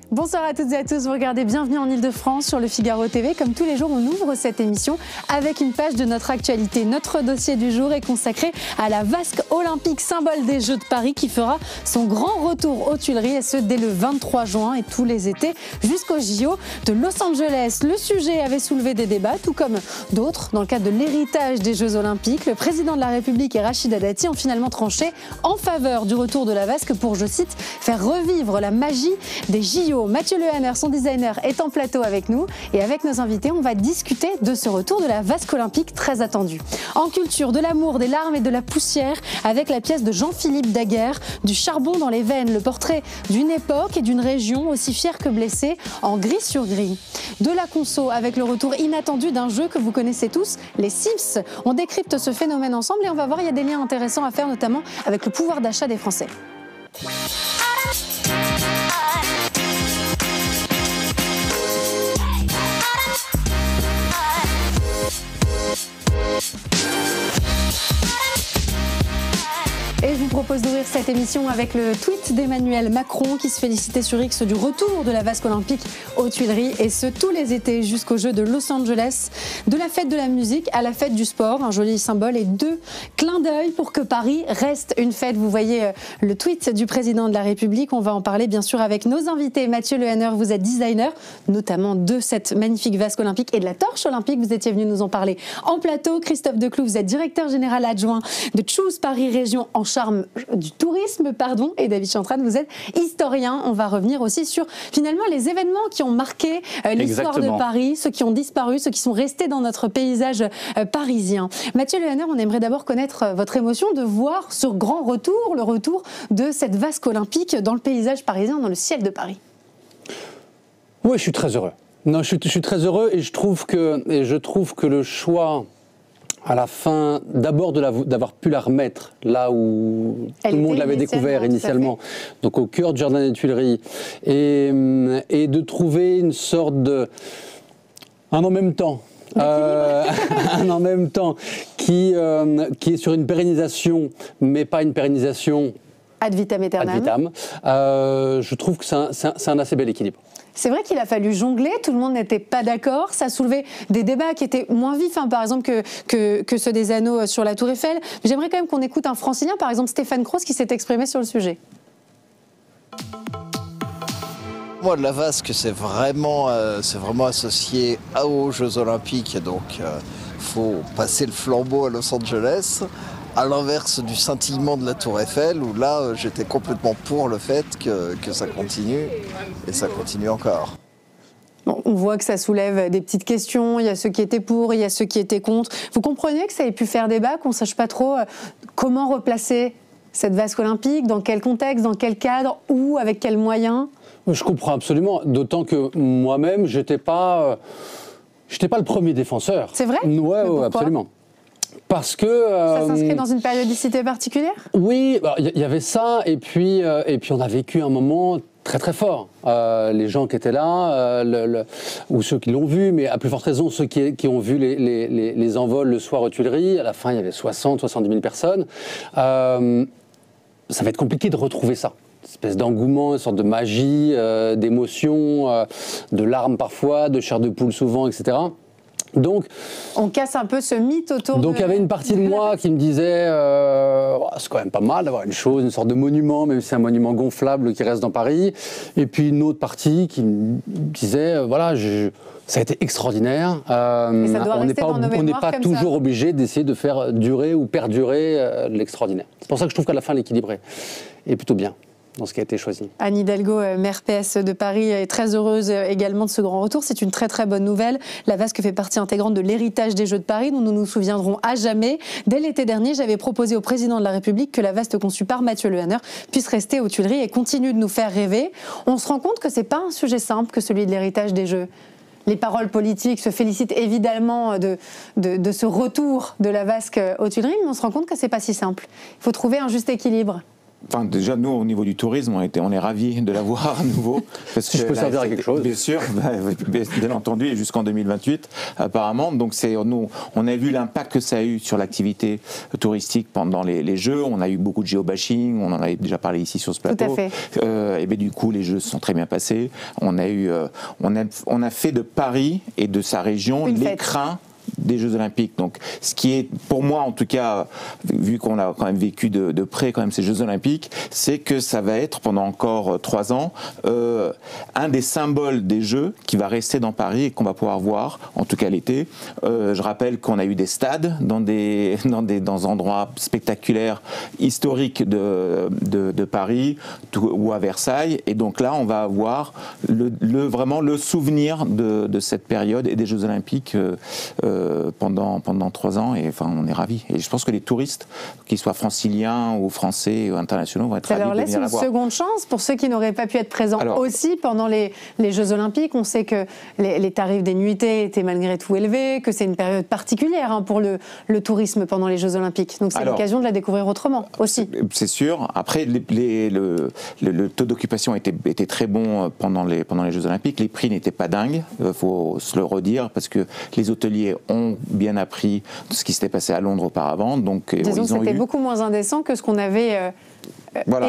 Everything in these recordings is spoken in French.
Bonsoir à toutes et à tous, vous regardez Bienvenue en Ile-de-France sur le Figaro TV. Comme tous les jours, on ouvre cette émission avec une page de notre actualité. Notre dossier du jour est consacré à la vasque olympique, symbole des Jeux de Paris, qui fera son grand retour aux Tuileries, et ce dès le 23 juin et tous les étés jusqu'aux JO de Los Angeles. Le sujet avait soulevé des débats, tout comme d'autres. Dans le cadre de l'héritage des Jeux olympiques, le président de la République et Rachida Dati ont finalement tranché en faveur du retour de la vasque pour, je cite, faire revivre la magie des JO. Mathieu Lehanner, son designer, est en plateau avec nous et avec nos invités, on va discuter de ce retour de la vasque olympique très attendu. En culture, de l'amour, des larmes et de la poussière avec la pièce de Jean-Philippe Daguerre, Du charbon dans les veines, le portrait d'une époque et d'une région aussi fière que blessée en gris sur gris. De la conso avec le retour inattendu d'un jeu que vous connaissez tous, les Sims. On décrypte ce phénomène ensemble et on va voir, il y a des liens intéressants à faire notamment avec le pouvoir d'achat des Français. Et je vous propose d'ouvrir cette émission avec le tweet d'Emmanuel Macron qui se félicitait sur X du retour de la vasque olympique aux Tuileries, et ce tous les étés jusqu'aux Jeux de Los Angeles. De la fête de la musique à la fête du sport, un joli symbole et deux clins d'œil pour que Paris reste une fête. Vous voyez le tweet du président de la République. On va en parler bien sûr avec nos invités. Mathieu Lehanner, vous êtes designer notamment de cette magnifique vasque olympique et de la torche olympique. Vous étiez venu nous en parler en plateau. Christophe Decloux, vous êtes directeur général adjoint de Choose Paris Région en charge du tourisme, et David Chantrane, vous êtes historien. On va revenir aussi sur finalement les événements qui ont marqué l'histoire de Paris, ceux qui ont disparu, ceux qui sont restés dans notre paysage parisien. Mathieu Lehanner, on aimerait d'abord connaître votre émotion de voir ce grand retour, le retour de cette vasque olympique dans le paysage parisien, dans le ciel de Paris. Oui, je suis très heureux. Non, je suis très heureux et je trouve que le choix à la fin, d'abord d'avoir pu la remettre là où tout le monde l'avait découvert initialement, donc au cœur du jardin des Tuileries, et de trouver une sorte de... un en même temps. Un en même temps qui est sur une pérennisation, mais pas une pérennisation ad vitam aeternam. Ad vitam. Je trouve que c'est un assez bel équilibre. C'est vrai qu'il a fallu jongler, tout le monde n'était pas d'accord, ça soulevait des débats qui étaient moins vifs, par exemple, que ceux des anneaux sur la Tour Eiffel. J'aimerais quand même qu'on écoute un francilien, par exemple Stéphane Cros, qui s'est exprimé sur le sujet. Moi, la vasque, c'est vraiment associé aux Jeux Olympiques, donc il faut passer le flambeau à Los Angeles. À l'inverse du scintillement de la Tour Eiffel, où là, j'étais complètement pour le fait que ça continue, et ça continue encore. Bon, on voit que ça soulève des petites questions, il y a ceux qui étaient pour, il y a ceux qui étaient contre. Vous comprenez que ça ait pu faire débat, qu'on ne sache pas trop comment replacer cette vasque olympique, dans quel contexte, dans quel cadre, où, avec quels moyens? Je comprends absolument, d'autant que moi-même, j'étais pas le premier défenseur. C'est vrai? Ouais, absolument. Parce que... ça s'inscrit dans une périodicité particulière? Oui, il y avait ça, et puis on a vécu un moment très très fort. Les gens qui étaient là, ou ceux qui l'ont vu, mais à plus forte raison ceux qui ont vu les envols le soir aux Tuileries, à la fin il y avait 60-70 000 personnes. Ça va être compliqué de retrouver ça. Une espèce d'engouement, une sorte de magie, d'émotion, de larmes parfois, de chair de poule souvent, etc. Donc, on casse un peu ce mythe autour donc il y avait une partie de moi qui me disait c'est quand même pas mal d'avoir une sorte de monument, même si c'est un monument gonflable qui reste dans Paris. Et puis une autre partie qui me disait voilà, ça a été extraordinaire. On n'est pas toujours obligé d'essayer de faire durer ou perdurer l'extraordinaire. C'est pour ça que je trouve qu'à la fin l'équilibre est plutôt bien dans ce qui a été choisi. Anne Hidalgo, maire PS de Paris, est très heureuse également de ce grand retour. C'est une très très bonne nouvelle. La vasque fait partie intégrante de l'héritage des Jeux de Paris dont nous nous souviendrons à jamais. Dès l'été dernier, j'avais proposé au président de la République que la vasque conçue par Mathieu Lehanner puisse rester aux Tuileries et continue de nous faire rêver. On se rend compte que c'est pas un sujet simple que celui de l'héritage des Jeux. Les paroles politiques se félicitent évidemment de ce retour de la vasque aux Tuileries, mais on se rend compte que c'est pas si simple. Il faut trouver un juste équilibre. Enfin, déjà, nous, au niveau du tourisme, on est ravis de la voir à nouveau. Parce si que je peux servir à quelque chose. Bien sûr, bien entendu, et jusqu'en 2028, apparemment. Donc, nous, on a vu l'impact que ça a eu sur l'activité touristique pendant les Jeux. On a eu beaucoup de géobashing, on en avait déjà parlé ici sur ce plateau. Tout à fait. Et bien, du coup, les Jeux se sont très bien passés. On a fait de Paris et de sa région l'écrin des Jeux Olympiques. Donc, ce qui est, pour moi en tout cas, vu qu'on a quand même vécu de près quand même ces Jeux Olympiques, c'est que ça va être pendant encore 3 ans un des symboles des Jeux qui va rester dans Paris et qu'on va pouvoir voir, en tout cas l'été. Je rappelle qu'on a eu des stades dans endroits spectaculaires historiques de Paris ou à Versailles, et donc là on va avoir vraiment le souvenir de cette période et des Jeux Olympiques pendant 3 ans, et enfin on est ravis. Et je pense que les touristes, qu'ils soient franciliens ou français ou internationaux, vont être ravis de venir la voir. Ça leur laisse une seconde chance pour ceux qui n'auraient pas pu être présents aussi pendant les Jeux Olympiques. On sait que les tarifs des nuitées étaient malgré tout élevés, que c'est une période particulière pour le tourisme pendant les Jeux Olympiques. Donc c'est l'occasion de la découvrir autrement aussi. C'est sûr. Après, le taux d'occupation était très bon pendant les Jeux Olympiques. Les prix n'étaient pas dingues, faut se le redire, parce que les hôteliers ont bien appris ce qui s'était passé à Londres auparavant. Donc, disons que c'était beaucoup moins indécent que ce qu'on avait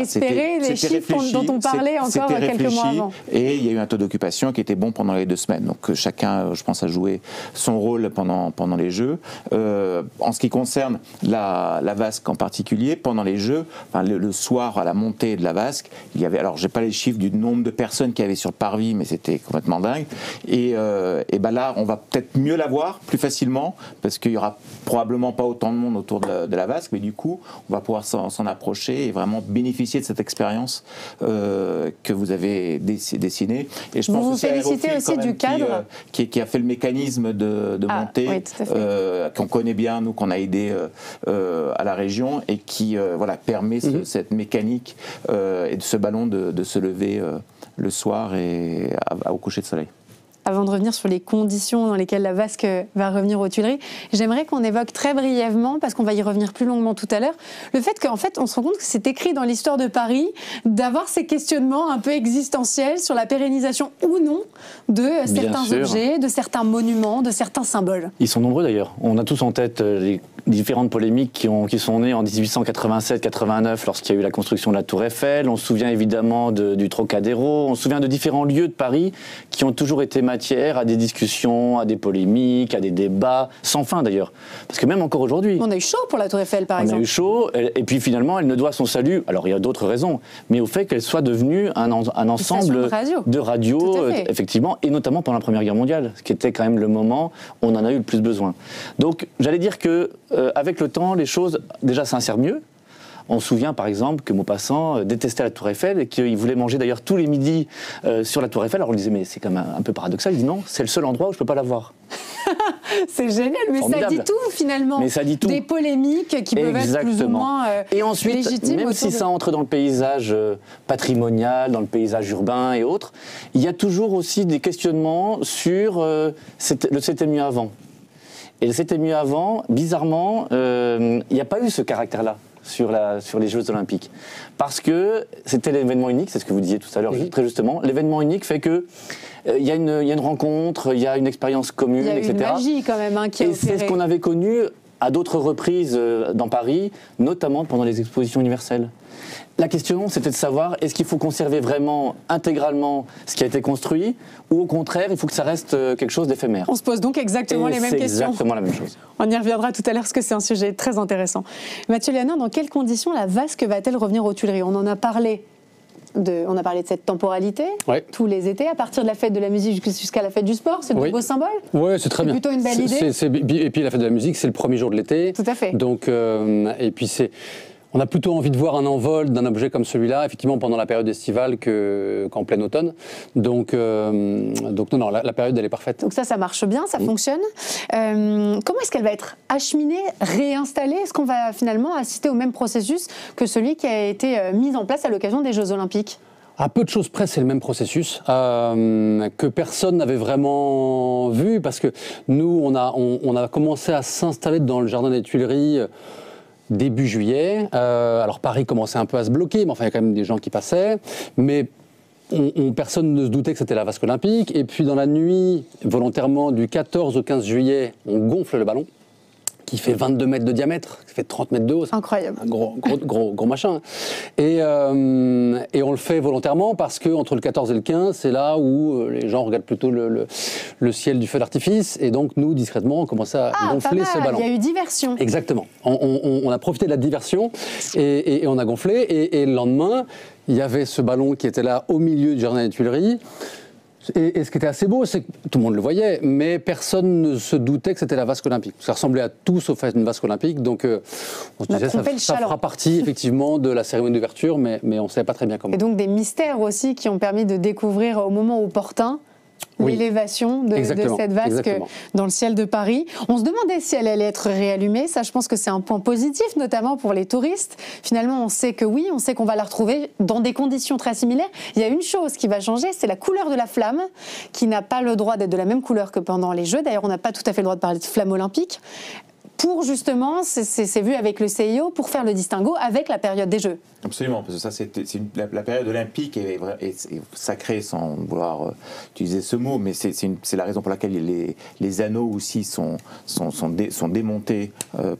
espéré, les chiffres dont on parlait encore quelques mois avant. Et il y a eu un taux d'occupation qui était bon pendant les 2 semaines. Donc chacun, je pense, a joué son rôle pendant les Jeux. En ce qui concerne la vasque en particulier, pendant les Jeux, enfin, le soir à la montée de la vasque, il y avait, alors j'ai pas les chiffres du nombre de personnes qu'il y avait sur le parvis, mais c'était complètement dingue. Et ben là, on va peut-être mieux la voir plus facilement, parce qu'il y aura probablement pas autant de monde autour de la vasque, mais du coup, on va pouvoir s'en approcher et vraiment bénéficier de cette expérience que vous avez dessinée. Et je pense vous félicitez aussi du cadre qui a fait le mécanisme de montée, qu'on connaît bien, nous, qu'on a aidé à la région, et qui permet cette mécanique et de ce ballon de se lever le soir et au coucher de soleil. Avant de revenir sur les conditions dans lesquelles la vasque va revenir aux Tuileries, j'aimerais qu'on évoque très brièvement, parce qu'on va y revenir plus longuement tout à l'heure, le fait qu'en fait, on se rend compte que c'est écrit dans l'histoire de Paris d'avoir ces questionnements un peu existentiels sur la pérennisation ou non de certains objets, de certains monuments, de certains symboles. Ils sont nombreux d'ailleurs. On a tous en tête les différentes polémiques qui sont nées en 1887-89 lorsqu'il y a eu la construction de la Tour Eiffel. On se souvient évidemment du Trocadéro. On se souvient de différents lieux de Paris qui ont toujours été matière à des discussions, à des polémiques, à des débats, sans fin d'ailleurs. Parce que même encore aujourd'hui... On a eu chaud pour la Tour Eiffel par exemple. On a eu chaud, et puis finalement elle ne doit son salut, alors il y a d'autres raisons, mais au fait qu'elle soit devenue un ensemble de radio, effectivement, et notamment pendant la Première Guerre mondiale, ce qui était quand même le moment où on en a eu le plus besoin. Donc j'allais dire que avec le temps, les choses déjà s'insèrent mieux. On se souvient par exemple que Maupassant détestait la Tour Eiffel et qu'il voulait manger d'ailleurs tous les midis sur la Tour Eiffel. Alors on lui disait mais c'est quand même un peu paradoxal. Il dit non, c'est le seul endroit où je ne peux pas la voir. C'est génial, mais formidable. Ça dit tout finalement. Mais ça dit tout. Des polémiques qui peuvent être plus ou moins et ensuite, légitimes. Même si ça entre dans le paysage patrimonial, dans le paysage urbain et autres, il y a toujours aussi des questionnements sur le c'était mieux avant. Et le c'était mieux avant, bizarrement, il n'y a pas eu ce caractère-là sur les Jeux Olympiques. Parce que c'était l'événement unique, c'est ce que vous disiez tout à l'heure, très justement. L'événement unique fait que il y a une rencontre, il y a une expérience commune, etc. Il y a une magie quand même qui a opéré. Et c'est ce qu'on avait connu à d'autres reprises dans Paris, notamment pendant les expositions universelles. La question, c'était de savoir, est-ce qu'il faut conserver vraiment intégralement ce qui a été construit, ou au contraire, il faut que ça reste quelque chose d'éphémère. On se pose donc exactement les mêmes questions. C'est exactement la même chose. On y reviendra tout à l'heure, parce que c'est un sujet très intéressant. Mathieu Léonard, dans quelles conditions la vasque va-t-elle revenir aux Tuileries ? On en a parlé. On a parlé de cette temporalité, tous les étés, à partir de la fête de la musique jusqu'à la fête du sport, c'est de beaux symboles. Oui, c'est très bien. C'est plutôt une belle idée. Et puis la fête de la musique, c'est le premier jour de l'été. Tout à fait. Donc, et puis on a plutôt envie de voir un envol d'un objet comme celui-là, effectivement, pendant la période estivale qu'en plein automne. Donc non, la période, elle est parfaite. Donc ça marche bien, ça fonctionne. Comment est-ce qu'elle va être acheminée, réinstallée ? Est-ce qu'on va finalement assister au même processus que celui qui a été mis en place à l'occasion des Jeux Olympiques ? À peu de choses près, c'est le même processus que personne n'avait vraiment vu, parce que nous, on a commencé à s'installer dans le jardin des Tuileries début juillet. Alors Paris commençait un peu à se bloquer, mais enfin il y a quand même des gens qui passaient. Mais personne ne se doutait que c'était la vasque olympique. Et puis dans la nuit, volontairement, du 14 au 15 juillet, on gonfle le ballon, qui fait 22 mètres de diamètre, qui fait 30 mètres de haut. Incroyable. Un gros machin. Et on le fait volontairement parce qu'entre le 14 et le 15, c'est là où les gens regardent plutôt le ciel du feu d'artifice. Et donc, nous, discrètement, on commence à gonfler ce ballon. Il y a eu diversion. Exactement. On a profité de la diversion et on a gonflé. Et le lendemain, il y avait ce ballon qui était là au milieu du jardin des Tuileries. Et ce qui était assez beau, c'est que tout le monde le voyait, mais personne ne se doutait que c'était la vasque olympique. Ça ressemblait à tout sauf à une vasque olympique, donc on se disait ça fera partie effectivement de la cérémonie d'ouverture, mais on ne savait pas très bien comment. Et donc des mystères aussi qui ont permis de découvrir au moment opportun l'élévation de cette vasque dans le ciel de Paris. On se demandait si elle allait être réallumée. Ça, je pense que c'est un point positif, notamment pour les touristes. Finalement, on sait que oui, on sait qu'on va la retrouver dans des conditions très similaires. Il y a une chose qui va changer, c'est la couleur de la flamme, qui n'a pas le droit d'être de la même couleur que pendant les Jeux. D'ailleurs, on n'a pas tout à fait le droit de parler de flamme olympique. Pour justement, c'est vu avec le CIO, pour faire le distinguo avec la période des Jeux. Absolument, parce que ça, la période olympique est sacrée, sans vouloir utiliser ce mot, mais c'est la raison pour laquelle les anneaux aussi sont démontés,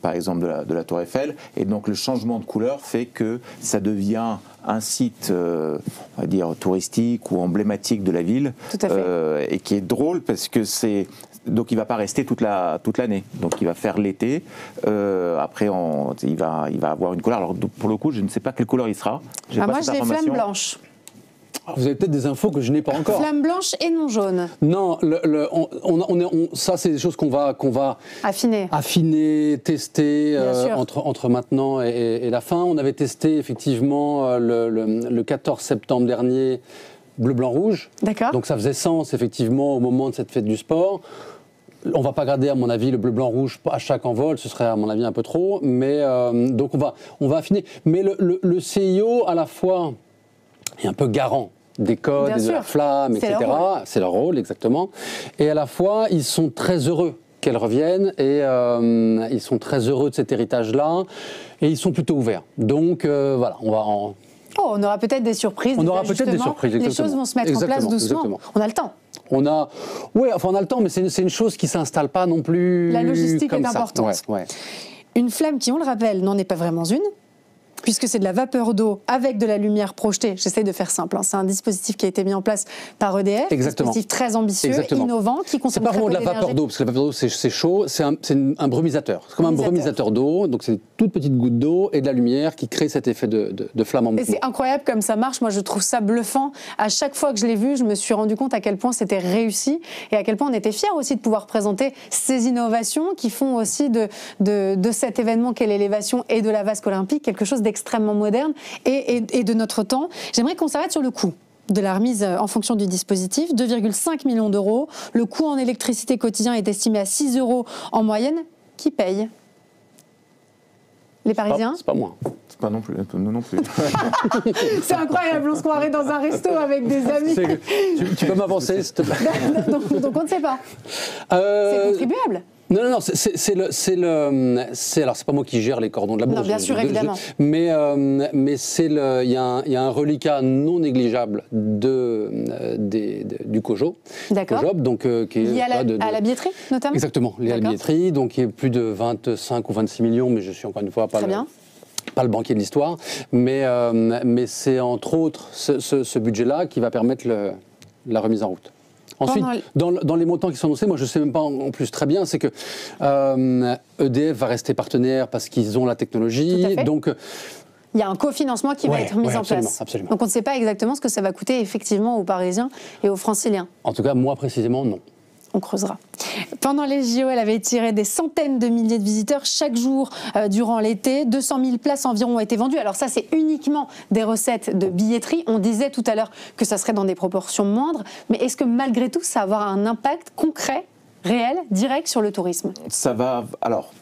par exemple, de la Tour Eiffel, et donc le changement de couleur fait que ça devient un site, on va dire, touristique ou emblématique de la ville, tout à fait. Et qui est drôle parce que donc il ne va pas rester toute l'année. Donc il va faire l'été. Après, il va avoir une couleur. Alors pour le coup, je ne sais pas quelle couleur il sera. Moi, j'ai flamme blanche. Vous avez peut-être des infos que je n'ai pas encore. Flamme blanche et non jaune. Non, ça c'est des choses qu'on va affiner, tester entre maintenant et la fin. On avait testé effectivement le 14 septembre dernier bleu, blanc, rouge. D'accord. Donc ça faisait sens effectivement au moment de cette fête du sport. On ne va pas garder, à mon avis, le bleu, blanc, rouge à chaque envol, ce serait, à mon avis, un peu trop. Mais donc, on va affiner. Mais le CIO, à la fois, est un peu garant des codes et de la flamme, etc. C'est leur rôle, exactement. Et à la fois, ils sont très heureux qu'elle revienne et ils sont très heureux de cet héritage-là et ils sont plutôt ouverts. Donc, voilà, on va en... on aura peut-être des surprises. On aura peut-être des surprises, exactement. Les choses vont se mettre en place doucement. Exactement. On a le temps. On a le temps, mais c'est une chose qui ne s'installe pas non plus. La logistique comme est importante. Une flamme qui, on le rappelle, n'en est pas vraiment une, puisque c'est de la vapeur d'eau avec de la lumière projetée. J'essaie de faire simple. C'est un dispositif qui a été mis en place par EDF. Exactement. Un dispositif très ambitieux, innovant, qui consomme très peu d'énergie. C'est pas vraiment de la vapeur d'eau, parce que la vapeur d'eau, c'est chaud. C'est un brumisateur. C'est comme un brumisateur d'eau. Donc, c'est des toutes petites gouttes d'eau et de la lumière qui créent cet effet de flamme en mouvement. Et c'est incroyable comme ça marche. Moi, je trouve ça bluffant. À chaque fois que je l'ai vu, je me suis rendu compte à quel point c'était réussi et à quel point on était fiers aussi de pouvoir présenter ces innovations qui font aussi de cet événement qu'est l'élévation et de la vasque olympique quelque chose d'extrêmement moderne et de notre temps. J'aimerais qu'on s'arrête sur le coût de la remise en fonction du dispositif, 2,5 millions d'euros. Le coût en électricité quotidien est estimé à 6 € en moyenne. Qui paye ? Les Parisiens ? C'est pas moi. C'est pas non plus. Nous non plus. C'est incroyable, on se croirait dans un resto avec des amis. Tu peux m'avancer, s'il te plaît. donc on ne sait pas. C'est contribuable. Non, alors c'est pas moi qui gère les cordons de la bourse. Non, bien sûr, évidemment. Mais il y a un reliquat non négligeable du COJO. D'accord. COJOB, donc qui est lié à la billetterie, notamment. Exactement, lié à la billetterie, donc il y a plus de 25 ou 26 millions, mais je suis encore une fois pas le banquier de l'histoire. Mais c'est entre autres ce budget-là qui va permettre la remise en route. Ensuite, dans les montants qui sont annoncés, moi je ne sais même pas en plus très bien, c'est que EDF va rester partenaire parce qu'ils ont la technologie. Donc, il y a un cofinancement qui va être mis en place. Absolument. Donc on ne sait pas exactement ce que ça va coûter effectivement aux Parisiens et aux Franciliens. En tout cas, moi précisément, non. On creusera. Pendant les JO, elle avait tiré des centaines de milliers de visiteurs chaque jour durant l'été. 200 000 places environ ont été vendues. Alors ça, c'est uniquement des recettes de billetterie. On disait tout à l'heure que ça serait dans des proportions moindres. Mais est-ce que malgré tout, ça va avoir un impact concret, réel, direct sur le tourisme ? Ça va... Alors,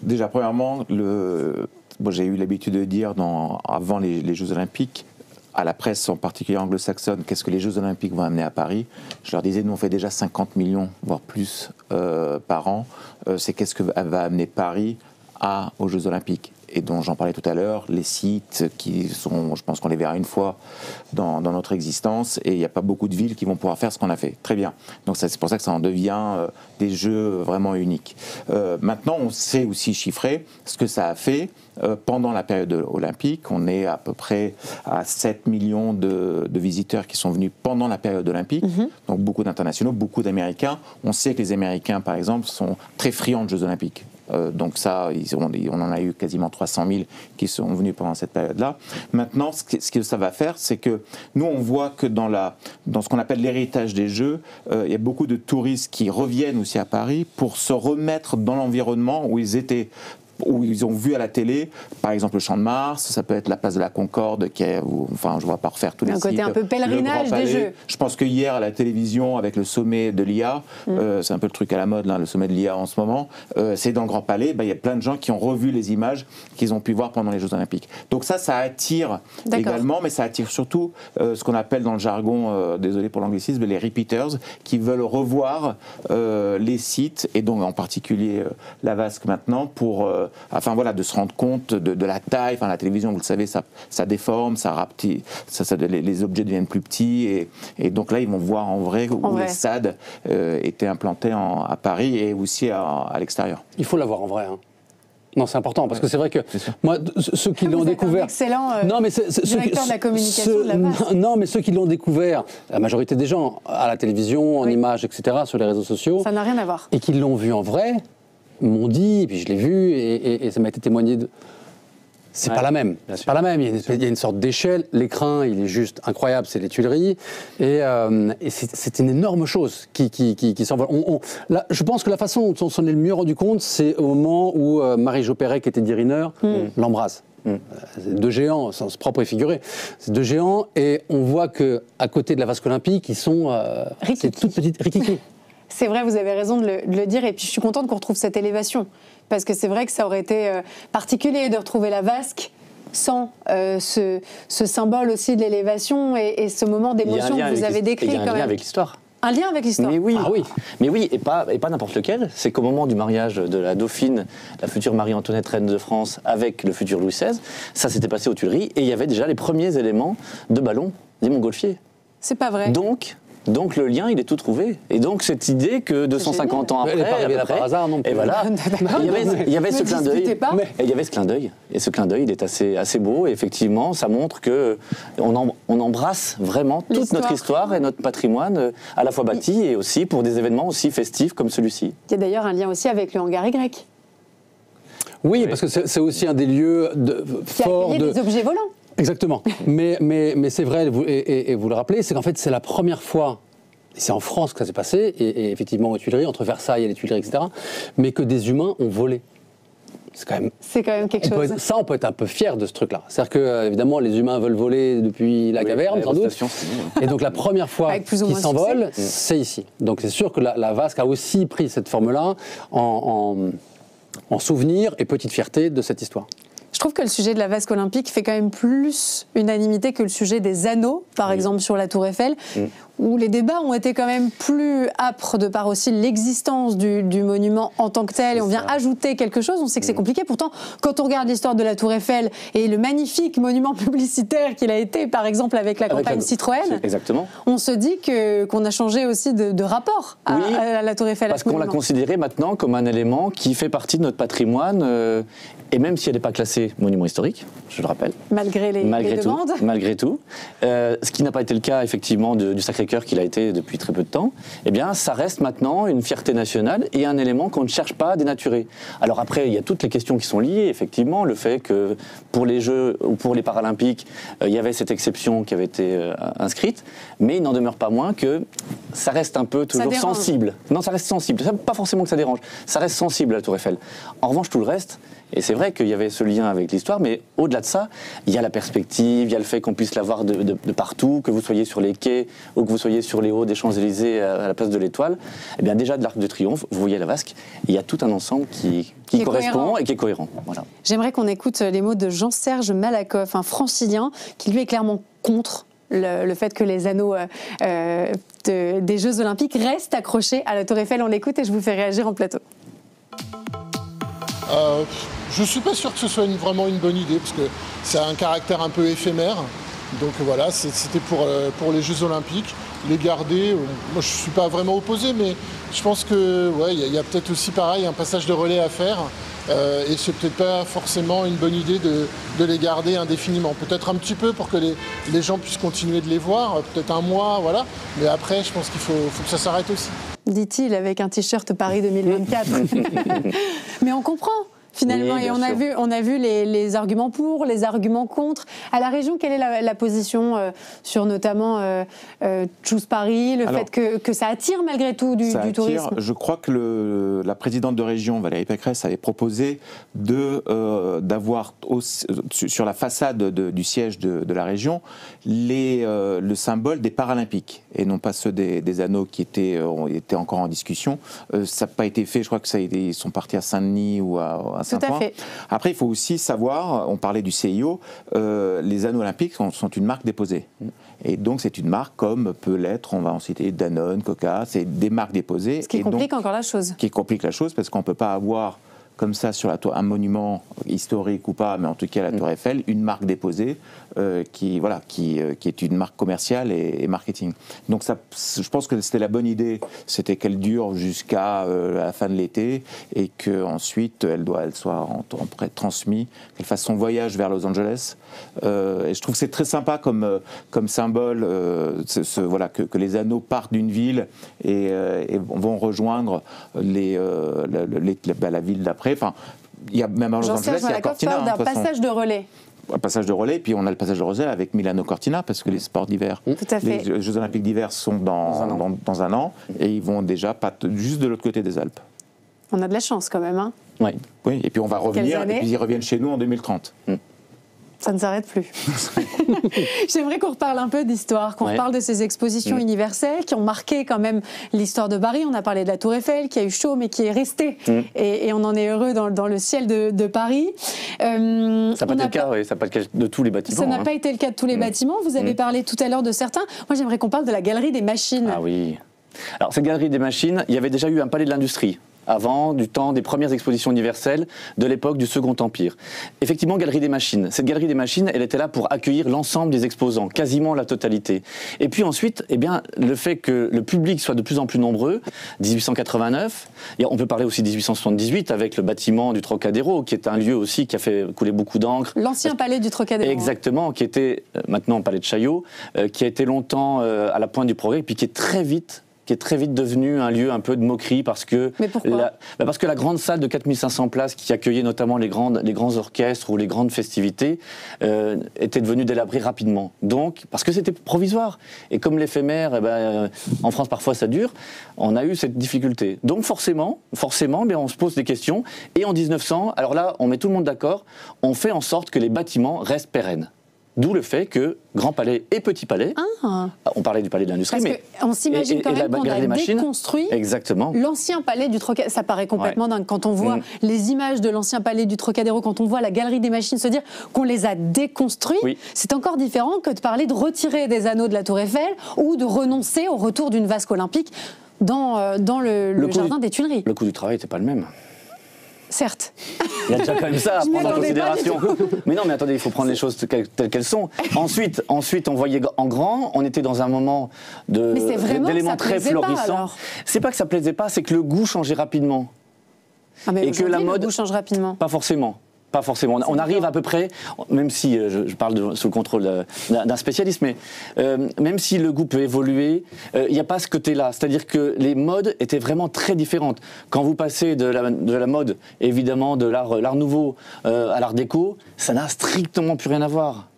déjà, premièrement, j'ai eu l'habitude de dire avant les Jeux Olympiques, à la presse en particulier anglo-saxonne, qu'est-ce que les Jeux Olympiques vont amener à Paris. Je leur disais, nous on fait déjà 50 millions, voire plus par an. C'est qu'est-ce que va amener Paris aux Jeux Olympiques. et dont j'en parlais tout à l'heure, les sites qui sont, je pense qu'on les verra une fois dans notre existence, et il n'y a pas beaucoup de villes qui vont pouvoir faire ce qu'on a fait. Très bien. Donc c'est pour ça que ça en devient des jeux vraiment uniques. Maintenant, on sait aussi chiffrer ce que ça a fait pendant la période olympique. On est à peu près à 7 millions de visiteurs qui sont venus pendant la période olympique, donc beaucoup d'internationaux, beaucoup d'Américains. On sait que les Américains, par exemple, sont très friands de Jeux olympiques. Donc ça, on en a eu quasiment 300 000 qui sont venus pendant cette période-là. Maintenant, ce que ça va faire, c'est que nous, on voit que dans ce qu'on appelle l'héritage des Jeux, il y a beaucoup de touristes qui reviennent aussi à Paris pour se remettre dans l'environnement où ils étaient, où ils ont vu à la télé, par exemple le Champ de Mars, ça peut être la place de la Concorde, enfin je ne vais pas refaire tous les sites. Un côté un peu pèlerinage des Jeux. Je pense que hier à la télévision, avec le sommet de l'IA, c'est un peu le truc à la mode, là, le sommet de l'IA en ce moment, c'est dans le Grand Palais, il y a plein de gens qui ont revu les images qu'ils ont pu voir pendant les Jeux Olympiques. Donc ça attire également, mais ça attire surtout ce qu'on appelle dans le jargon, désolé pour l'anglicisme, les repeaters, qui veulent revoir les sites, et donc en particulier la Vasque maintenant, pour de se rendre compte de la taille. Enfin, la télévision, vous le savez, ça déforme, ça rapetisse, les objets deviennent plus petits, et donc là, ils vont voir en vrai où les stades étaient implantés à Paris et aussi à l'extérieur. Il faut l'avoir en vrai. Non, c'est important, parce que c'est vrai que moi, ceux qui l'ont découvert... excellent directeur de la communication de la Vasque. Non, mais ceux qui l'ont découvert, la majorité des gens, à la télévision, en images, etc., sur les réseaux sociaux... Ça n'a rien à voir. Et qui l'ont vu en vrai... m'ont dit, et puis je l'ai vu, et ça m'a été témoigné de... C'est pas la même. C'est pas la même. Il y a une sorte d'échelle. L'écran, il est juste incroyable, c'est les Tuileries. Et c'est une énorme chose qui s'envole. Là, je pense que la façon dont on s'en est le mieux rendu compte, c'est au moment où Marie-Jo Perret, qui était diriner, l'embrasse. C'est deux géants, sens propre et figuré. C'est deux géants, et on voit qu'à côté de la Vasque olympique, ils sont... c'est toutes petites rikiki. C'est vrai, vous avez raison de le dire, et puis je suis contente qu'on retrouve cette élévation, parce que c'est vrai que ça aurait été particulier de retrouver la Vasque sans ce symbole aussi de l'élévation et ce moment d'émotion que vous avez décrit. Il y a un lien avec l'histoire. Un lien avec l'histoire. Mais oui, Mais oui, et pas n'importe lequel. C'est qu'au moment du mariage de la dauphine, la future Marie-Antoinette, reine de France, avec le futur Louis XVI, ça s'était passé aux Tuileries, et il y avait déjà les premiers éléments de ballon des Montgolfiers. C'est pas vrai. Donc le lien, il est tout trouvé. Et donc cette idée que 250 ans après, elle n'est pas arrivée là par hasard non plus. Et voilà, il y avait ce clin d'œil. Et il y avait ce clin d'œil. Et ce clin d'œil, il est assez beau. Et effectivement, ça montre que on embrasse vraiment toute notre histoire et notre patrimoine, à la fois bâti et aussi pour des événements aussi festifs comme celui-ci. Il y a d'ailleurs un lien aussi avec le hangar Y. Oui, parce que c'est aussi un des lieux forts de... des objets volants. Exactement. mais c'est vrai, et vous le rappelez, c'est qu'en fait, c'est la première fois, et c'est en France que ça s'est passé, et effectivement aux Tuileries, entre Versailles et les Tuileries, etc., mais que des humains ont volé. C'est quand même quelque chose. On peut être un peu fier de ce truc-là. C'est-à-dire que, évidemment, les humains veulent voler depuis la caverne, sans doute. Et donc, la première fois qu'ils s'envolent, c'est ici. Donc, c'est sûr que la Vasque a aussi pris cette forme-là en souvenir et petite fierté de cette histoire. Je trouve que le sujet de la Vasque olympique fait quand même plus unanimité que le sujet des anneaux, par exemple sur la Tour Eiffel, où les débats ont été quand même plus âpres de par aussi l'existence du monument en tant que tel, et on vient ajouter quelque chose, on sait que c'est compliqué. Pourtant, quand on regarde l'histoire de la Tour Eiffel et le magnifique monument publicitaire qu'il a été, par exemple avec la campagne Citroën, on se dit qu'on a changé aussi de rapport à la Tour Eiffel. Parce qu'on l'a considéré maintenant comme un élément qui fait partie de notre patrimoine, et même si elle n'est pas classée monument historique, je le rappelle. Malgré les demandes. Malgré tout. Ce qui n'a pas été le cas, effectivement, du Sacré-Cœur, qu'il a été depuis très peu de temps, eh bien, ça reste maintenant une fierté nationale et un élément qu'on ne cherche pas à dénaturer. Alors après, il y a toutes les questions qui sont liées, effectivement, le fait que pour les Jeux ou pour les Paralympiques, il y avait cette exception qui avait été inscrite, mais il n'en demeure pas moins que ça reste un peu toujours sensible. Non, ça reste sensible. Pas forcément que ça dérange. Ça reste sensible à la Tour Eiffel. En revanche, tout le reste, et c'est vrai qu'il y avait ce lien avec l'histoire, mais au-delà de ça, il y a la perspective, il y a le fait qu'on puisse la voir de partout, que vous soyez sur les quais ou que vous soyez sur les hauts des Champs-Élysées à la place de l'Étoile. Eh bien déjà de l'Arc de Triomphe, vous voyez la Vasque, il y a tout un ensemble qui correspond et qui est cohérent. Voilà. J'aimerais qu'on écoute les mots de Jean-Serge Malakoff, un francilien qui lui est clairement contre le fait que les anneaux des Jeux Olympiques restent accrochés à la Tour Eiffel. On l'écoute et je vous fais réagir en plateau. Je ne suis pas sûr que ce soit vraiment une bonne idée, parce que ça a un caractère un peu éphémère. Donc voilà, c'était pour les Jeux Olympiques. Les garder, moi je ne suis pas vraiment opposé, mais je pense que y a peut-être aussi pareil un passage de relais à faire. Et c'est peut-être pas forcément une bonne idée de les garder indéfiniment. Peut-être un petit peu pour que les gens puissent continuer de les voir, peut-être un mois, voilà. Mais après, je pense qu'il faut que ça s'arrête aussi. Dit-il avec un t-shirt Paris 2024. Mais on comprend. Finalement, oui, et on a vu les arguments pour, les arguments contre. À la région, quelle est la position sur notamment Choose Paris, le fait que ça attire malgré tout du tourisme? Je crois que la présidente de région, Valérie Pécresse, avait proposé d'avoir sur la façade du siège de la région le symbole des Paralympiques et non pas ceux des anneaux qui étaient encore en discussion. Ça n'a pas été fait, je crois que ils sont partis à Saint-Denis ou à Saint-Ouen. Après, il faut aussi savoir, on parlait du CIO, les anneaux olympiques sont une marque déposée. Et donc, c'est une marque comme peut l'être, on va en citer Danone, Coca, c'est des marques déposées. Ce qui complique encore la chose. Ce qui complique la chose, parce qu'on ne peut pas avoir comme ça sur un monument historique ou pas, mais en tout cas la Tour Eiffel, une marque déposée qui est une marque commerciale et marketing. Donc ça, je pense que c'était la bonne idée, c'était qu'elle dure jusqu'à la fin de l'été et qu'ensuite elle soit transmise, qu'elle fasse son voyage vers Los Angeles. Et je trouve que c'est très sympa comme symbole, que les anneaux partent d'une ville et vont rejoindre la ville d'après. Enfin, il y a même à Los Angeles, il y a Cortina. D'un passage de relais. Un passage de relais, puis on a le passage de relais avec Milano Cortina, parce que les sports d'hiver, les Jeux Olympiques d'hiver sont dans un an, et ils vont déjà juste de l'autre côté des Alpes. On a de la chance quand même, hein. Oui, et puis on va revenir, et puis ils reviennent chez nous en 2030. Ça ne s'arrête plus. J'aimerais qu'on reparle un peu d'histoire, qu'on reparle de ces expositions universelles qui ont marqué quand même l'histoire de Paris. On a parlé de la Tour Eiffel qui a eu chaud mais qui est restée. Et on en est heureux dans le ciel de Paris. Ça n'a pas été le cas, ça n'a pas été le cas de tous les bâtiments. Ça n'a pas été le cas de tous les bâtiments. Vous avez parlé tout à l'heure de certains. Moi, j'aimerais qu'on parle de la galerie des machines. Ah oui. Alors, cette galerie des machines, il y avait déjà eu un palais de l'industrie avant, du temps des premières expositions universelles de l'époque du Second Empire. Effectivement, galerie des machines. Cette galerie des machines, elle était là pour accueillir l'ensemble des exposants, quasiment la totalité. Et puis ensuite, le fait que le public soit de plus en plus nombreux, 1889, et on peut parler aussi de 1878 avec le bâtiment du Trocadéro, qui est un lieu aussi qui a fait couler beaucoup d'encre. L'ancien palais du Trocadéro. Exactement, qui était maintenant palais de Chaillot, qui a été longtemps à la pointe du progrès, puis qui est très vite devenu un lieu un peu de moquerie parce que parce que la grande salle de 4500 places qui accueillait notamment les grands orchestres ou les grandes festivités était devenue délabrée rapidement. Donc parce que c'était provisoire et comme l'éphémère, en France parfois ça dure, on a eu cette difficulté. Donc forcément, on se pose des questions et en 1900, alors là on met tout le monde d'accord, on fait en sorte que les bâtiments restent pérennes. D'où le fait que Grand Palais et Petit Palais, on parlait du Palais de l'Industrie, mais on s'imagine quand même qu'on a déconstruit l'ancien palais du Trocadéro. Ça paraît complètement dingue quand on voit les images de l'ancien palais du Trocadéro, quand on voit la galerie des machines, se dire qu'on les a déconstruits. C'est encore différent que de parler de retirer des anneaux de la Tour Eiffel ou de renoncer au retour d'une vasque olympique dans le jardin des Tuileries. Le coût du travail n'était pas le même. Certes. Il y a déjà quand même ça à prendre en considération. Mais non, mais attendez, il faut prendre les choses telles qu'elles sont. Ensuite, on voyait en grand, on était dans un moment d'éléments très florissants. C'est pas que ça plaisait pas, c'est que le goût changeait rapidement. Et que la mode, le goût change rapidement. Pas forcément. Pas forcément. On arrive à peu près, même si je parle sous le contrôle d'un spécialiste, mais même si le goût peut évoluer, il n'y a pas ce côté-là. C'est-à-dire que les modes étaient vraiment très différentes. Quand vous passez de la mode, évidemment, de l'art nouveau à l'art déco, ça n'a strictement plus rien à voir.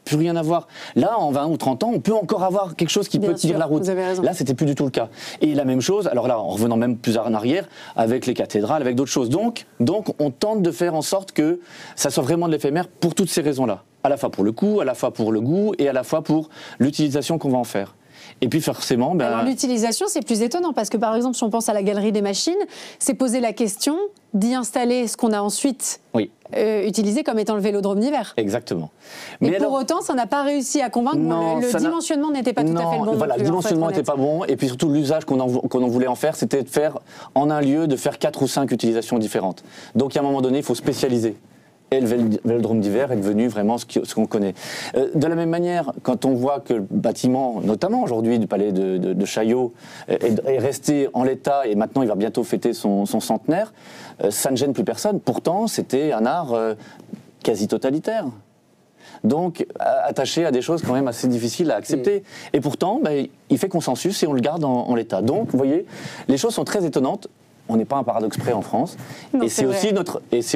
Plus rien à voir. Là, en 20 ou 30 ans, on peut encore avoir quelque chose qui peut tenir la route. Là, c'était plus du tout le cas. Et la même chose, alors là, en revenant même plus en arrière, avec les cathédrales, avec d'autres choses. Donc, on tente de faire en sorte que ça soit vraiment de l'éphémère pour toutes ces raisons-là. À la fois pour le coût, à la fois pour le goût et à la fois pour l'utilisation qu'on va en faire. Et puis forcément... Alors l'utilisation, c'est plus étonnant, parce que par exemple, si on pense à la galerie des machines, c'est poser la question d'y installer ce qu'on a ensuite utilisé comme étant le vélodrome d'hiver. Exactement. Mais pour autant, ça n'a pas réussi à convaincre. Non, le dimensionnement n'était pas tout à fait le bon. Voilà, le dimensionnement n'était pas bon. Et puis surtout, l'usage qu'on en voulait en faire, c'était de faire, en un lieu, de faire 4 ou 5 utilisations différentes. Donc à un moment donné, il faut spécialiser. Et le vélodrome d'hiver est devenu vraiment ce qu'on connaît. De la même manière, quand on voit que le bâtiment, notamment aujourd'hui du palais de Chaillot, est resté en l'état et maintenant il va bientôt fêter son centenaire, ça ne gêne plus personne. Pourtant, c'était un art quasi totalitaire. Donc, attaché à des choses quand même assez difficiles à accepter. Et pourtant, il fait consensus et on le garde en l'état. Donc, vous voyez, les choses sont très étonnantes. On n'est pas un paradoxe près en France. Non, et c'est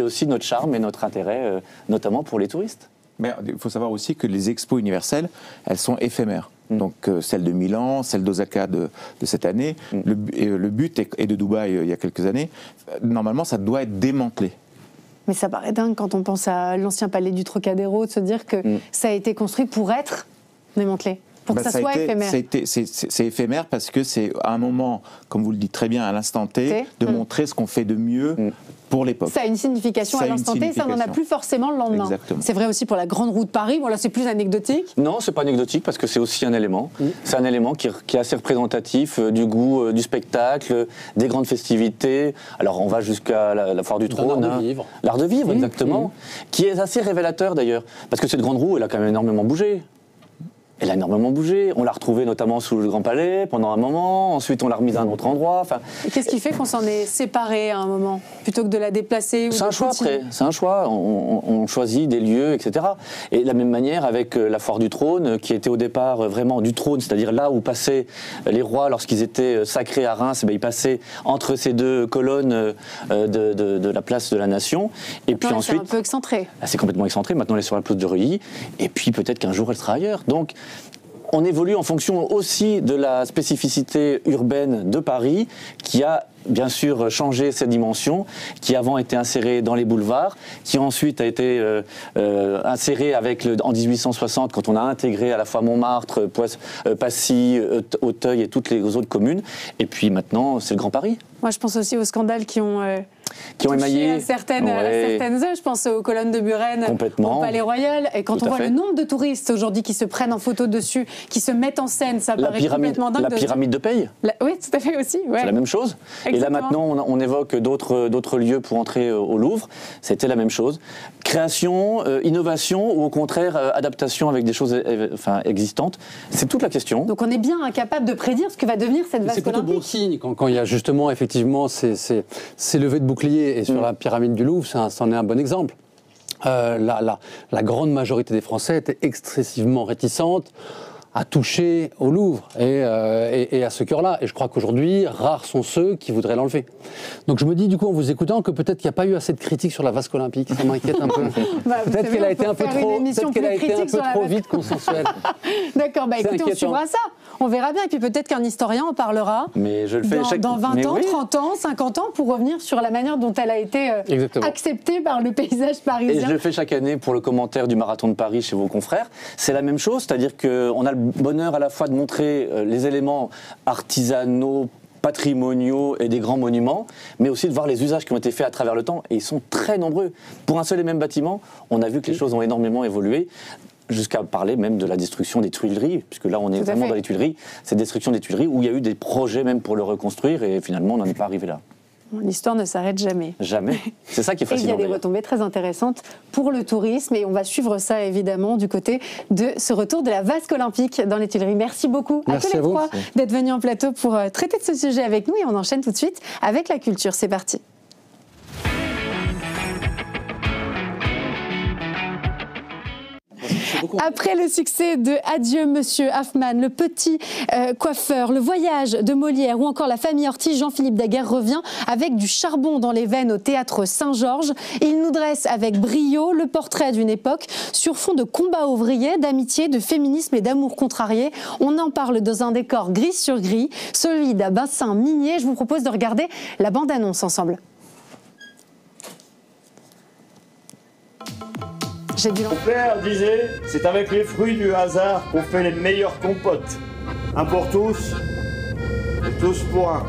aussi notre charme et notre intérêt, notamment pour les touristes. Mais il faut savoir aussi que les expos universelles, elles sont éphémères. Donc celle de Milan, celle d'Osaka de cette année, le but et de Dubaï il y a quelques années, normalement ça doit être démantelé. Mais ça paraît dingue quand on pense à l'ancien palais du Trocadéro, de se dire que ça a été construit pour être démantelé. Pour que ça soit éphémère. C'est éphémère parce que c'est à un moment, comme vous le dites très bien, à l'instant T, de montrer ce qu'on fait de mieux pour l'époque. Ça a une signification à l'instant T, ça n'en a plus forcément le lendemain. Exactement. C'est vrai aussi pour la grande roue de Paris. Bon là, c'est plus anecdotique. Non, c'est pas anecdotique parce que c'est aussi un élément. C'est un élément qui est assez représentatif du goût du spectacle, des grandes festivités. Alors on va jusqu'à la foire du trône. L'art de vivre. L'art de vivre, exactement. Qui est assez révélateur d'ailleurs. Parce que cette grande roue, elle a quand même énormément bougé. Elle a énormément bougé. On l'a retrouvée notamment sous le Grand Palais pendant un moment. Ensuite, on l'a remise à un autre endroit. Enfin, qu'est-ce qui fait qu'on s'en est séparé à un moment, plutôt que de la déplacer? C'est un choix après. C'est un choix. On choisit des lieux, etc. Et de la même manière avec la foire du trône, qui était au départ vraiment du trône, c'est-à-dire là où passaient les rois lorsqu'ils étaient sacrés à Reims. Ils passaient entre ces deux colonnes de la place de la Nation. Et puis ensuite, c'est un peu excentré. C'est complètement excentré. Maintenant, elle est sur la place de Reuilly. Et puis peut-être qu'un jour, elle sera ailleurs. Donc on évolue en fonction aussi de la spécificité urbaine de Paris, qui a bien sûr changé ses dimensions, qui avant était insérée dans les boulevards, qui ensuite a été insérée en 1860, quand on a intégré à la fois Montmartre, Passy, Auteuil et toutes les autres communes. Et puis maintenant, c'est le Grand Paris. Moi, je pense aussi aux scandales qui ont émaillé à certaines heures. Je pense aux colonnes de Buren, au Palais Royal. Et quand on voit le nombre de touristes aujourd'hui qui se prennent en photo dessus, qui se mettent en scène, ça paraît complètement dingue. La pyramide de Paye. Oui, tout à fait aussi. Ouais. C'est la même chose. Exactement. Et là maintenant, on évoque d'autres lieux pour entrer au Louvre. C'était la même chose. Création, innovation ou au contraire adaptation avec des choses existantes. C'est toute la question. Donc on est bien incapable de prédire ce que va devenir cette vasque olympique. C'est plutôt bon signe quand il y a justement effectivement ces levées de boucliers, et sur la pyramide du Louvre, c'en est un bon exemple. La grande majorité des Français étaient excessivement réticentes à toucher au Louvre et à ce cœur-là. Et je crois qu'aujourd'hui, rares sont ceux qui voudraient l'enlever. Donc je me dis du coup en vous écoutant que peut-être qu'il n'y a pas eu assez de critiques sur la vasque olympique. Ça m'inquiète un peu. Peut-être qu'elle a été un peu trop vite consensuelle. D'accord, écoutez, on suivra ça. On verra bien. Et puis peut-être qu'un historien en parlera mais je le fais dans 20 ans, 30 ans, 50 ans, pour revenir sur la manière dont elle a été acceptée par le paysage parisien. Et je le fais chaque année pour le commentaire du Marathon de Paris chez vos confrères. C'est la même chose, c'est-à-dire qu'on a le bonheur à la fois de montrer les éléments artisanaux, patrimoniaux et des grands monuments, mais aussi de voir les usages qui ont été faits à travers le temps, et ils sont très nombreux. Pour un seul et même bâtiment, on a vu que les choses ont énormément évolué, jusqu'à parler même de la destruction des Tuileries, puisque là on est vraiment dans les Tuileries, cette destruction des Tuileries, où il y a eu des projets même pour le reconstruire, et finalement on n'en est pas arrivé là. L'histoire ne s'arrête jamais. Jamais. C'est ça qui est fascinant. Et il y a des retombées très intéressantes pour le tourisme, et on va suivre ça évidemment du côté de ce retour de la vasque olympique dans les Tuileries. Merci beaucoup à tous les trois d'être venus en plateau pour traiter de ce sujet avec nous, et on enchaîne tout de suite avec la culture. C'est parti. Après le succès de Adieu Monsieur Hoffmann, Le Petit Coiffeur, Le Voyage de Molière ou encore La Famille Ortiz, Jean-Philippe Daguerre revient avec du charbon dans les veines au théâtre Saint-Georges. Il nous dresse avec brio le portrait d'une époque sur fond de combat ouvrier, d'amitié, de féminisme et d'amour contrarié. On en parle dans un décor gris sur gris, celui d'un bassin minier. Je vous propose de regarder la bande-annonce ensemble. Mon père disait, c'est avec les fruits du hasard qu'on fait les meilleures compotes. Un pour tous, et tous pour un.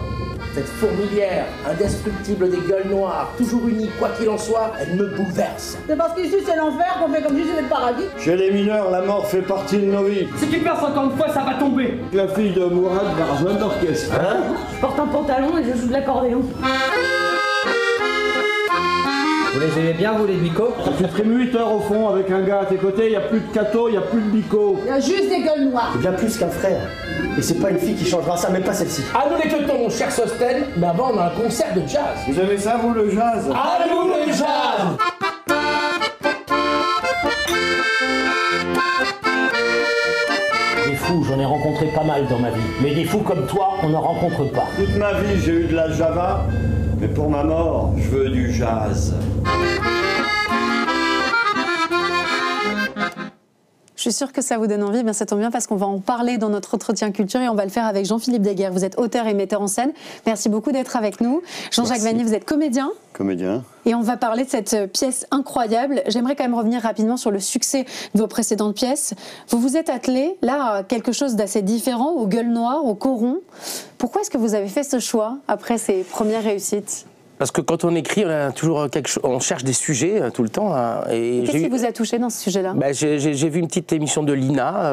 Cette fourmilière, indestructible des gueules noires, toujours unie, quoi qu'il en soit, elle me bouleverse. C'est parce qu'ici c'est l'enfer qu'on fait comme si c'était le paradis. Chez les mineurs, la mort fait partie de nos vies. Si tu perds 50 fois, ça va tomber. La fille de Mourad va rejoindre l'orchestre. Hein? Je porte un pantalon et je joue de l'accordéon. Vous les aimez bien, vous, les bicots? Tu trimes 8 heures au fond avec un gars à tes côtés, il n'y a plus de cato, il n'y a plus de bico. Il y a juste des gueules noires. C'est bien plus qu'un frère. Et c'est pas une fille qui changera ça, même pas celle-ci. À nous les teutons, mon cher Sosten, mais avant on a un concert de jazz. Vous aimez ça, vous, le jazz? À nous le jazz! Des fous, j'en ai rencontré pas mal dans ma vie. Mais des fous comme toi, on n'en rencontre pas. Toute ma vie, j'ai eu de la java, mais pour ma mort, je veux du jazz. Je suis sûre que ça vous donne envie, bien ça tombe bien parce qu'on va en parler dans notre entretien culture et on va le faire avec Jean-Philippe Deguerre. Vous êtes auteur et metteur en scène. Merci beaucoup d'être avec nous. Jean-Jacques Vanny, vous êtes comédien. Comédien. Et on va parler de cette pièce incroyable. J'aimerais quand même revenir rapidement sur le succès de vos précédentes pièces. Vous vous êtes attelé là à quelque chose d'assez différent, aux gueules noires, aux corons. Pourquoi est-ce que vous avez fait ce choix après ces premières réussites ? Parce que quand on écrit, on a toujours quelque chose, on cherche des sujets tout le temps. Et qu'est-ce qui vous a touché dans ce sujet-là? J'ai vu une petite émission de l'INA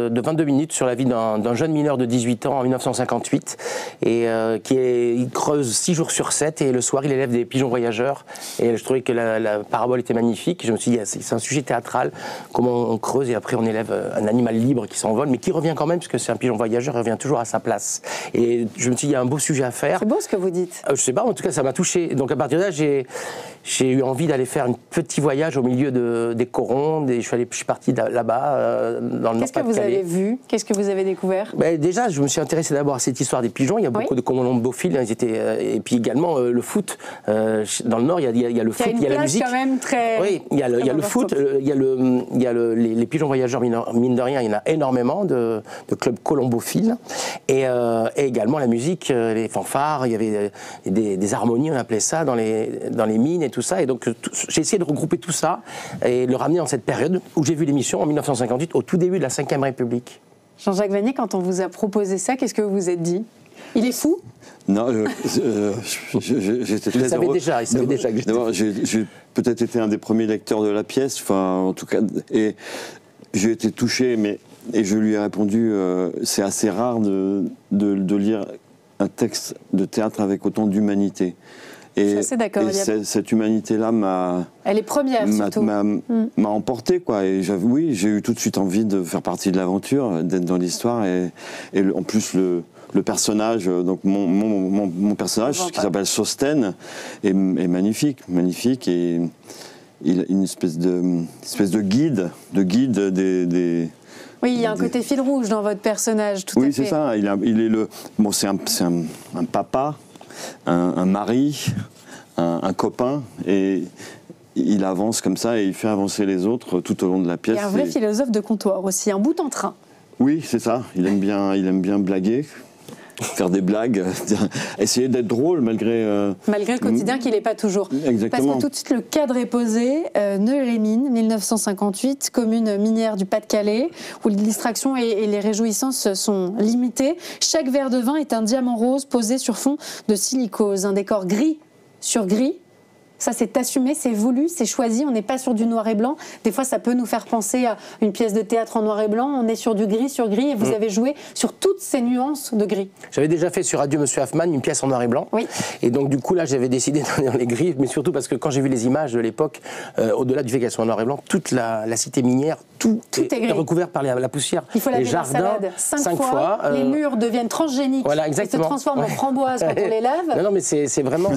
de 22 minutes sur la vie d'un jeune mineur de 18 ans en 1958 et il creuse 6 jours sur 7 et le soir il élève des pigeons voyageurs. Et je trouvais que la parabole était magnifique. Je me suis dit c'est un sujet théâtral, comment on creuse et après on élève un animal libre qui s'envole mais qui revient quand même parce que c'est un pigeon voyageur, il revient toujours à sa place. Et je me suis dit il y a un beau sujet à faire. C'est beau ce que vous dites. Je sais pas, en tout cas ça m'a touché. Donc à partir de là, j'ai eu envie d'aller faire un petit voyage au milieu des corons. Je suis parti là-bas, dans le Nord-Pas-de-Calais. Qu'est-ce que vous avez vu? Qu'est-ce que vous avez découvert? Déjà, je me suis intéressé d'abord à cette histoire des pigeons. Il y a beaucoup de colombophiles. Et puis également le foot. Dans le Nord, il y a le foot, il y a la musique. Quand même très... Oui, il y a le foot, il y a les pigeons voyageurs, mine de rien, il y en a énormément de clubs colombophiles. Et également la musique, les fanfares, il y avait des harmonies, on appelait ça, dans les mines et tout ça. Et donc, j'ai essayé de regrouper tout ça et le ramener dans cette période où j'ai vu l'émission en 1958, au tout début de la Ve République. Jean-Jacques Vanny, quand on vous a proposé ça, qu'est-ce que vous vous êtes dit? Il est fou? Non, j'étais très heureux. Il savait déjà que j'étais... J'ai peut-être été un des premiers lecteurs de la pièce, enfin, en tout cas, et j'ai été touché, et je lui ai répondu, c'est assez rare de lire un texte de théâtre avec autant d'humanité. Je suis assez d'accord. Cette humanité-là elle est première, surtout. M'a emporté, quoi. Et oui, j'ai eu tout de suite envie de faire partie de l'aventure, d'être dans l'histoire. Et en plus, le personnage, donc mon personnage, qui s'appelle Sosten, est magnifique. Et il a une espèce de guide des... Oui, il y a un côté fil rouge dans votre personnage, tout à fait. Oui, c'est ça. C'est un papa, un mari, un copain, et il avance comme ça et il fait avancer les autres tout au long de la pièce. Il y a un vrai philosophe de comptoir aussi, un bout en train. Oui, c'est ça. Il aime bien blaguer. Faire des blagues, essayer d'être drôle malgré le quotidien qu'il n'est pas toujours. Exactement. Parce que tout de suite le cadre est posé, Neu-les-Mines, 1958, commune minière du Pas-de-Calais, où les distractions et les réjouissances sont limitées. Chaque verre de vin est un diamant rose posé sur fond de silicose, un décor gris sur gris. Ça, c'est assumé, c'est voulu, c'est choisi. On n'est pas sur du noir et blanc. Des fois, ça peut nous faire penser à une pièce de théâtre en noir et blanc. On est sur du gris sur gris et vous avez joué sur toutes ces nuances de gris. J'avais déjà fait sur Adieu Monsieur Hoffman une pièce en noir et blanc. Oui. Et donc, du coup, là, j'avais décidé d'aller dans les gris, mais surtout parce que quand j'ai vu les images de l'époque, au-delà du fait qu'elles soient en noir et blanc, toute la cité minière, tout est recouvert par la poussière. Il faut laver les jardins, la salade 5 fois. Les murs deviennent transgéniques. Voilà, exactement. Ils se transforment en framboises quand on les lave. Non, mais c'est vraiment...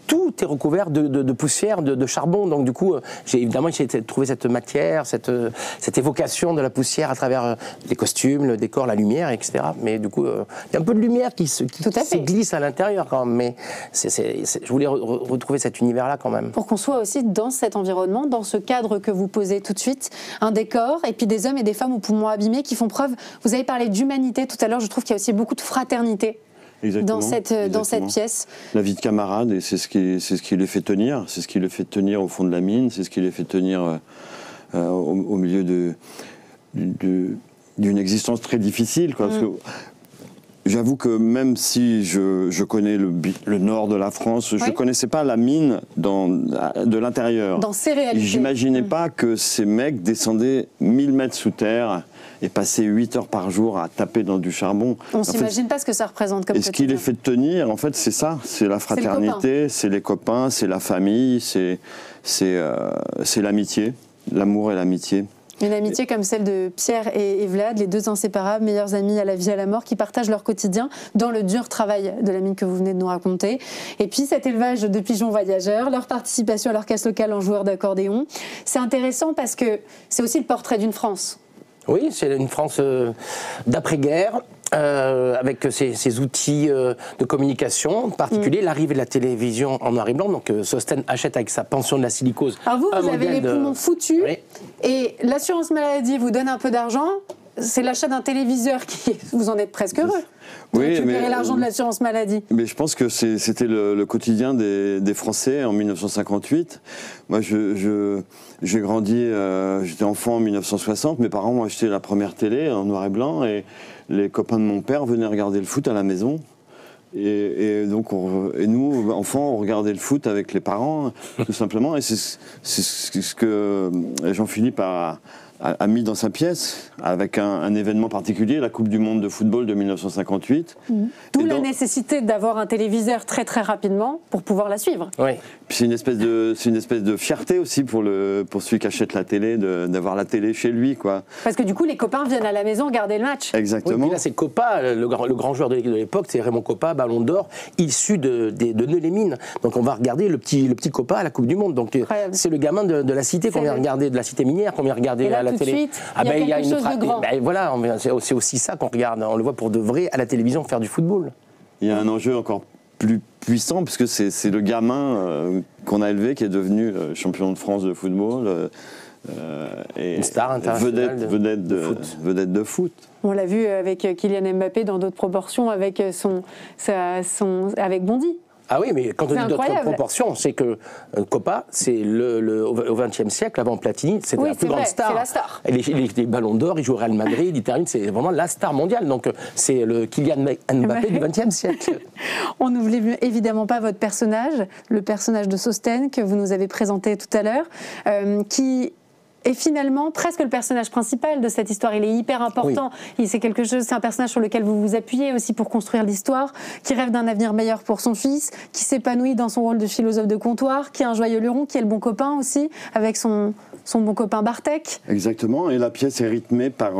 tout est recouvert de poussière, de charbon. Donc, du coup, j'ai évidemment essayé de trouver cette matière, cette évocation de la poussière à travers les costumes, le décor, la lumière, etc. Mais du coup, il y a un peu de lumière qui se glisse à l'intérieur quand même. Mais je voulais retrouver cet univers-là quand même. Pour qu'on soit aussi dans cet environnement, dans ce cadre que vous posez tout de suite, un décor et puis des hommes et des femmes aux poumons abîmés qui font preuve. Vous avez parlé d'humanité tout à l'heure, je trouve qu'il y a aussi beaucoup de fraternité. Dans cette pièce. La vie de camarade, et c'est ce qui les fait tenir. C'est ce qui les fait tenir au fond de la mine, c'est ce qui les fait tenir au milieu d'une existence très difficile, quoi, parce que j'avoue que même si je connais le nord de la France, je ne connaissais pas la mine de l'intérieur. Dans ces réalités. J'imaginais pas que ces mecs descendaient 1000 mètres sous terre et passaient 8 heures par jour à taper dans du charbon. On ne s'imagine pas ce que ça représente comme quotidien. Et ce qui les fait tenir, en fait, c'est ça. C'est la fraternité, c'est les copains, c'est la famille, c'est l'amitié, l'amour et l'amitié. Une amitié comme celle de Pierre et Vlad, les deux inséparables, meilleurs amis à la vie et à la mort, qui partagent leur quotidien dans le dur travail de la mine que vous venez de nous raconter. Et puis cet élevage de pigeons voyageurs, leur participation à l'orchestre local en joueurs d'accordéon. C'est intéressant parce que c'est aussi le portrait d'une France. Oui, c'est une France d'après-guerre. Avec ses outils de communication particuliers, l'arrivée de la télévision en noir et blanc. Donc Sosten achète avec sa pension de la silicose. Alors vous avez les poumons foutus, et l'assurance maladie vous donne un peu d'argent. C'est l'achat d'un téléviseur qui... Vous en êtes presque heureux. Vous récupérez l'argent de l'assurance maladie. Mais je pense que c'était le quotidien des Français en 1958. Moi, j'ai grandi, j'étais enfant en 1960. Mes parents m'ont acheté la première télé en noir et blanc, et les copains de mon père venaient regarder le foot à la maison. Et donc, nous, enfants, on regardait le foot avec les parents, tout simplement. Et c'est ce que Jean-Philippe a mis dans sa pièce, avec un événement particulier, la Coupe du Monde de football de 1958. D'où la nécessité d'avoir un téléviseur très très rapidement pour pouvoir la suivre. Oui. Puis c'est une espèce de fierté aussi pour celui qui achète la télé, d'avoir la télé chez lui, quoi. Parce que du coup, les copains viennent à la maison regarder le match. Exactement. Oui, puis là, c'est Coppa, le grand joueur de l'époque, c'est Raymond Coppa, Ballon d'Or, issu de Neux-les-Mines. Donc on va regarder le petit Coppa à la Coupe du Monde. Donc c'est le gamin de la cité qu'on vient regarder, de la cité minière, qu'on vient regarder à la télé. Suite, il y a quelque chose de grand. Voilà, c'est aussi ça qu'on regarde. On le voit pour de vrai à la télévision faire du football. Il y a un enjeu encore plus puissant, puisque c'est le gamin qu'on a élevé qui est devenu champion de France de football. Et une star internationale vedette de foot. On l'a vu avec Kylian Mbappé dans d'autres proportions, avec avec Bondy. Ah oui, mais quand on dit d'autres proportions, c'est que Coppa, c'est au XXe siècle, avant Platini, c'était la plus grande star. C'est la star. Les Ballons d'Or, il joue au Real Madrid, il termine, c'est vraiment la star mondiale. Donc c'est le Kylian Mbappé du XXe siècle. On n'oublie évidemment pas votre personnage, le personnage de Sosten que vous nous avez présenté tout à l'heure, qui est finalement presque le personnage principal de cette histoire. Il est hyper important. Oui. C'est un personnage sur lequel vous vous appuyez aussi pour construire l'histoire, qui rêve d'un avenir meilleur pour son fils, qui s'épanouit dans son rôle de philosophe de comptoir, qui est un joyeux luron, qui est le bon copain aussi, avec son bon copain Bartek. Exactement. Et la pièce est rythmée par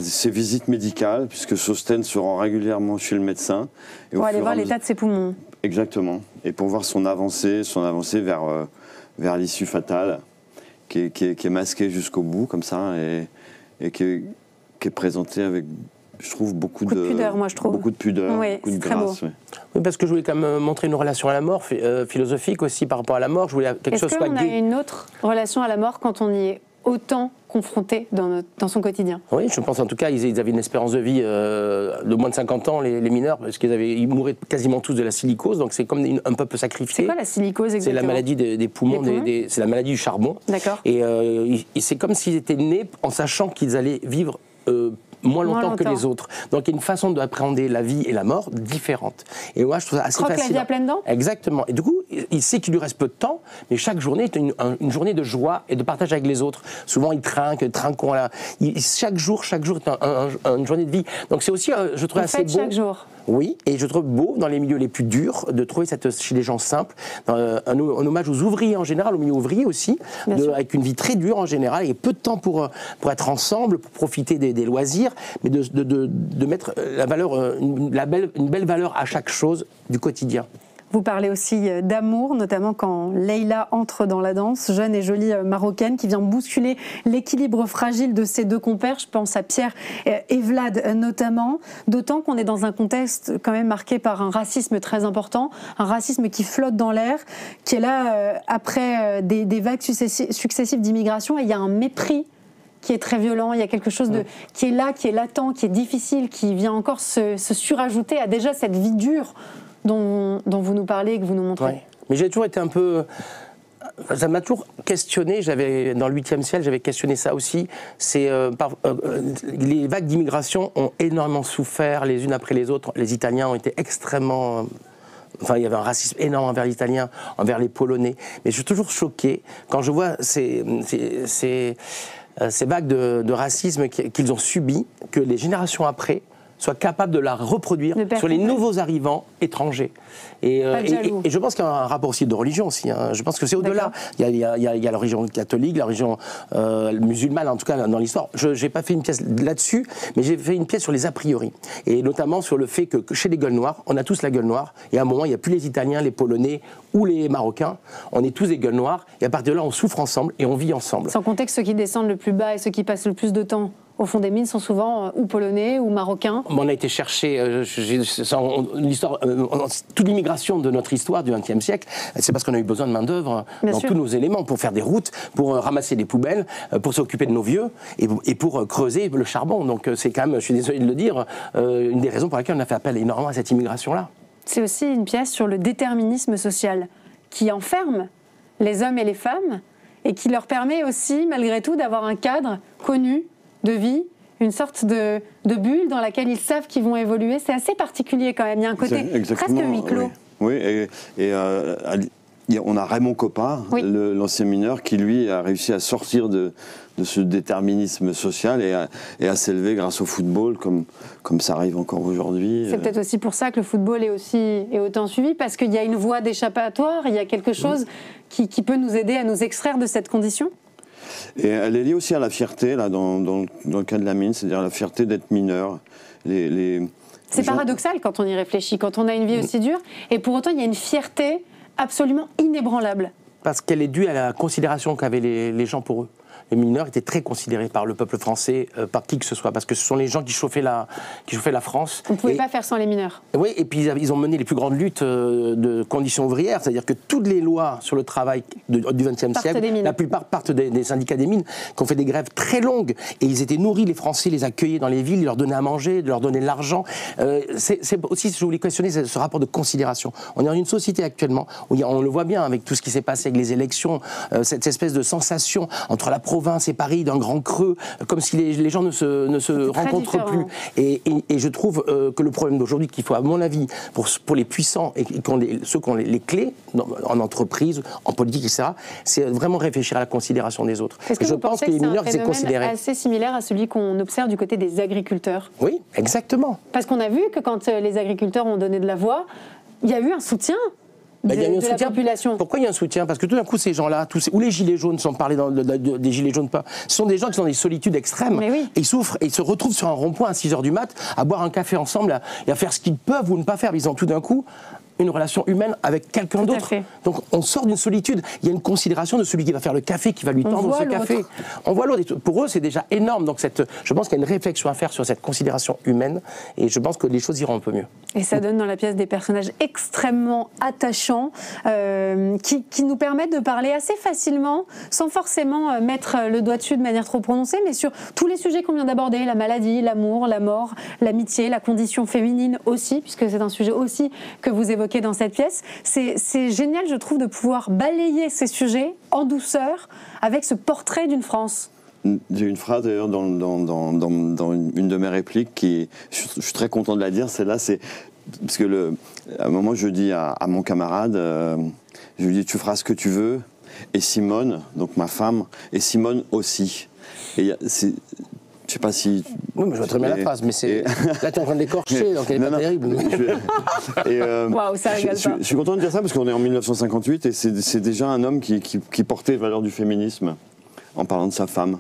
ses visites médicales, puisque Sosten se rend régulièrement chez le médecin. Pour aller voir l'état de ses poumons. Exactement. Et pour voir son avancée vers l'issue fatale. Qui est masqué jusqu'au bout, comme ça, et qui est présenté avec, je trouve, beaucoup de pudeur, moi, je trouve. Beaucoup de pudeur, beaucoup de grâce. Oui, parce que je voulais quand même montrer une relation à la mort, philosophique aussi par rapport à la mort. Je voulais quelque chose soit gai. Est-ce qu'on a une autre relation à la mort quand on y est autant confronté dans son quotidien? Oui, je pense en tout cas, ils avaient une espérance de vie de moins de 50 ans, les mineurs, parce ils mouraient quasiment tous de la silicose, donc c'est comme un peuple sacrifié. C'est quoi la silicose exactement? C'est la maladie des poumons, c'est la maladie du charbon. D'accord. Et c'est comme s'ils étaient nés en sachant qu'ils allaient vivre moins longtemps que les autres. Donc il y a une façon d'appréhender la vie et la mort différente. Et moi je trouve ça assez facile. La vie à pleines dents. Exactement. Et du coup, il sait qu'il lui reste peu de temps, mais chaque journée est une journée de joie et de partage avec les autres. Souvent il trinque. Chaque jour est une journée de vie. Donc c'est aussi, je trouve assez beau. Chaque jour. Oui, et je trouve beau dans les milieux les plus durs de trouver chez les gens simples, un hommage aux ouvriers en général, aux milieux ouvriers aussi, avec une vie très dure en général et peu de temps pour être ensemble, pour profiter des loisirs, mais de mettre une belle valeur à chaque chose du quotidien. Vous parlez aussi d'amour, notamment quand Leïla entre dans la danse, jeune et jolie marocaine, qui vient bousculer l'équilibre fragile de ses deux compères. Je pense à Pierre et Vlad notamment, d'autant qu'on est dans un contexte quand même marqué par un racisme très important, un racisme qui flotte dans l'air, qui est là après des vagues successives d'immigration, et il y a un mépris qui est très violent, il y a quelque chose qui est là, qui est latent, qui est difficile, qui vient encore se surajouter à déjà cette vie dure dont vous nous parlez et que vous nous montrez. Ouais. Mais j'ai toujours été un peu ça m'a toujours questionné. Dans le 8e ciel, j'avais questionné ça aussi. Les vagues d'immigration ont énormément souffert les unes après les autres. Les Italiens ont été extrêmement... Enfin, il y avait un racisme énorme envers les Italiens, envers les Polonais. Mais je suis toujours choqué quand je vois ces vagues de racisme qu'ils ont subies, que les générations après soient capables de la reproduire sur les nouveaux arrivants étrangers. Et je pense qu'il y a un rapport aussi de religion aussi. Hein. Je pense que c'est au-delà. Il y a la religion catholique, la religion musulmane, en tout cas dans l'histoire. Je n'ai pas fait une pièce là-dessus, mais j'ai fait une pièce sur les a priori. Et notamment sur le fait que chez les gueules noires, on a tous la gueule noire. Et à un moment, il n'y a plus les Italiens, les Polonais ou les Marocains. On est tous des gueules noires. Et à partir de là, on souffre ensemble et on vit ensemble. Sans compter que ceux qui descendent le plus bas et ceux qui passent le plus de temps au fond des mines sont souvent ou polonais ou marocains. On a été chercher l'histoire, toute l'immigration de notre histoire du XXe siècle, c'est parce qu'on a eu besoin de main-d'œuvre dans tous nos éléments, pour faire des routes, pour ramasser des poubelles, pour s'occuper de nos vieux et pour creuser le charbon. Donc c'est quand même, je suis désolé de le dire, une des raisons pour lesquelles on a fait appel énormément à cette immigration-là. C'est aussi une pièce sur le déterminisme social qui enferme les hommes et les femmes et qui leur permet aussi, malgré tout, d'avoir un cadre connu de vie, une sorte de bulle dans laquelle ils savent qu'ils vont évoluer. C'est assez particulier quand même. Il y a un côté presque huis clos. Oui, on a Raymond Kopa, l'ancien mineur, qui lui a réussi à sortir de ce déterminisme social et à s'élever grâce au football, comme ça arrive encore aujourd'hui. C'est peut-être aussi pour ça que le football est autant suivi, parce qu'il y a une voie d'échappatoire, il y a quelque chose qui peut nous aider à nous extraire de cette condition. Et elle est liée aussi à la fierté, là, dans le cas de la mine, c'est-à-dire la fierté d'être mineur. C'est paradoxal quand on y réfléchit, quand on a une vie aussi dure, et pour autant il y a une fierté absolument inébranlable. Parce qu'elle est due à la considération qu'avaient les gens pour eux. Les mineurs étaient très considérés par le peuple français, par qui que ce soit, parce que ce sont les gens qui chauffaient la France. On ne pouvait pas faire sans les mineurs. Oui, et puis ils ont mené les plus grandes luttes de conditions ouvrières, c'est-à-dire que toutes les lois sur le travail du XXe siècle, la plupart partent des syndicats des mines, qui ont fait des grèves très longues, et ils étaient nourris, les Français les accueillaient dans les villes, ils leur donnaient à manger, leur donnaient de l'argent. C'est aussi, je voulais questionner ce rapport de considération. On est dans une société actuellement où on le voit bien avec tout ce qui s'est passé avec les élections, cette espèce de sensation entre la province et Paris d'un grand creux, comme si les gens ne se rencontrent plus. Et je trouve que le problème d'aujourd'hui, qu'il faut, à mon avis, pour les puissants et ceux qui ont les clés en entreprise, en politique, etc., c'est vraiment réfléchir à la considération des autres. Est-ce que je pense que les mineurs, c'est considéré assez similaire à celui qu'on observe du côté des agriculteurs? Oui, exactement. Parce qu'on a vu que quand les agriculteurs ont donné de la voix, il y a eu un soutien. Il y a eu un soutien. La population. Pourquoi il y a un soutien? Parce que tout d'un coup, ces gens-là, ou les gilets jaunes, sans parler des gilets jaunes pas, ce sont des gens qui sont dans des solitudes extrêmes. Oui. Et ils souffrent, et ils se retrouvent sur un rond-point à 6h du mat, à boire un café ensemble, et à faire ce qu'ils peuvent ou ne pas faire. Ils ont tout d'un coup une relation humaine avec quelqu'un d'autre. Donc on sort d'une solitude. Il y a une considération de celui qui va faire le café, qui va lui tendre ce café. On voit l'autre. Pour eux, c'est déjà énorme. Donc je pense qu'il y a une réflexion à faire sur cette considération humaine, et je pense que les choses iront un peu mieux. Et ça donne dans la pièce des personnages extrêmement attachants, qui nous permettent de parler assez facilement, sans forcément mettre le doigt dessus de manière trop prononcée, mais sur tous les sujets qu'on vient d'aborder, la maladie, l'amour, la mort, l'amitié, la condition féminine aussi, puisque c'est un sujet aussi que vous évoquez dans cette pièce. C'est génial, je trouve, de pouvoir balayer ces sujets en douceur avec ce portrait d'une France. J'ai une phrase d'ailleurs dans une de mes répliques qui, je suis très content de la dire, celle-là, c'est parce que à un moment je dis à mon camarade, je lui dis tu feras ce que tu veux, et Simone, donc ma femme, et Simone aussi. Et je sais pas si... Oui, mais je vois très bien la phrase, mais là, tu es en train de l'écorcher, donc elle n'est pas terrible. Waouh, ça rigole pas. Je suis content de dire ça parce qu'on est en 1958 et c'est déjà un homme qui portait les valeurs du féminisme en parlant de sa femme.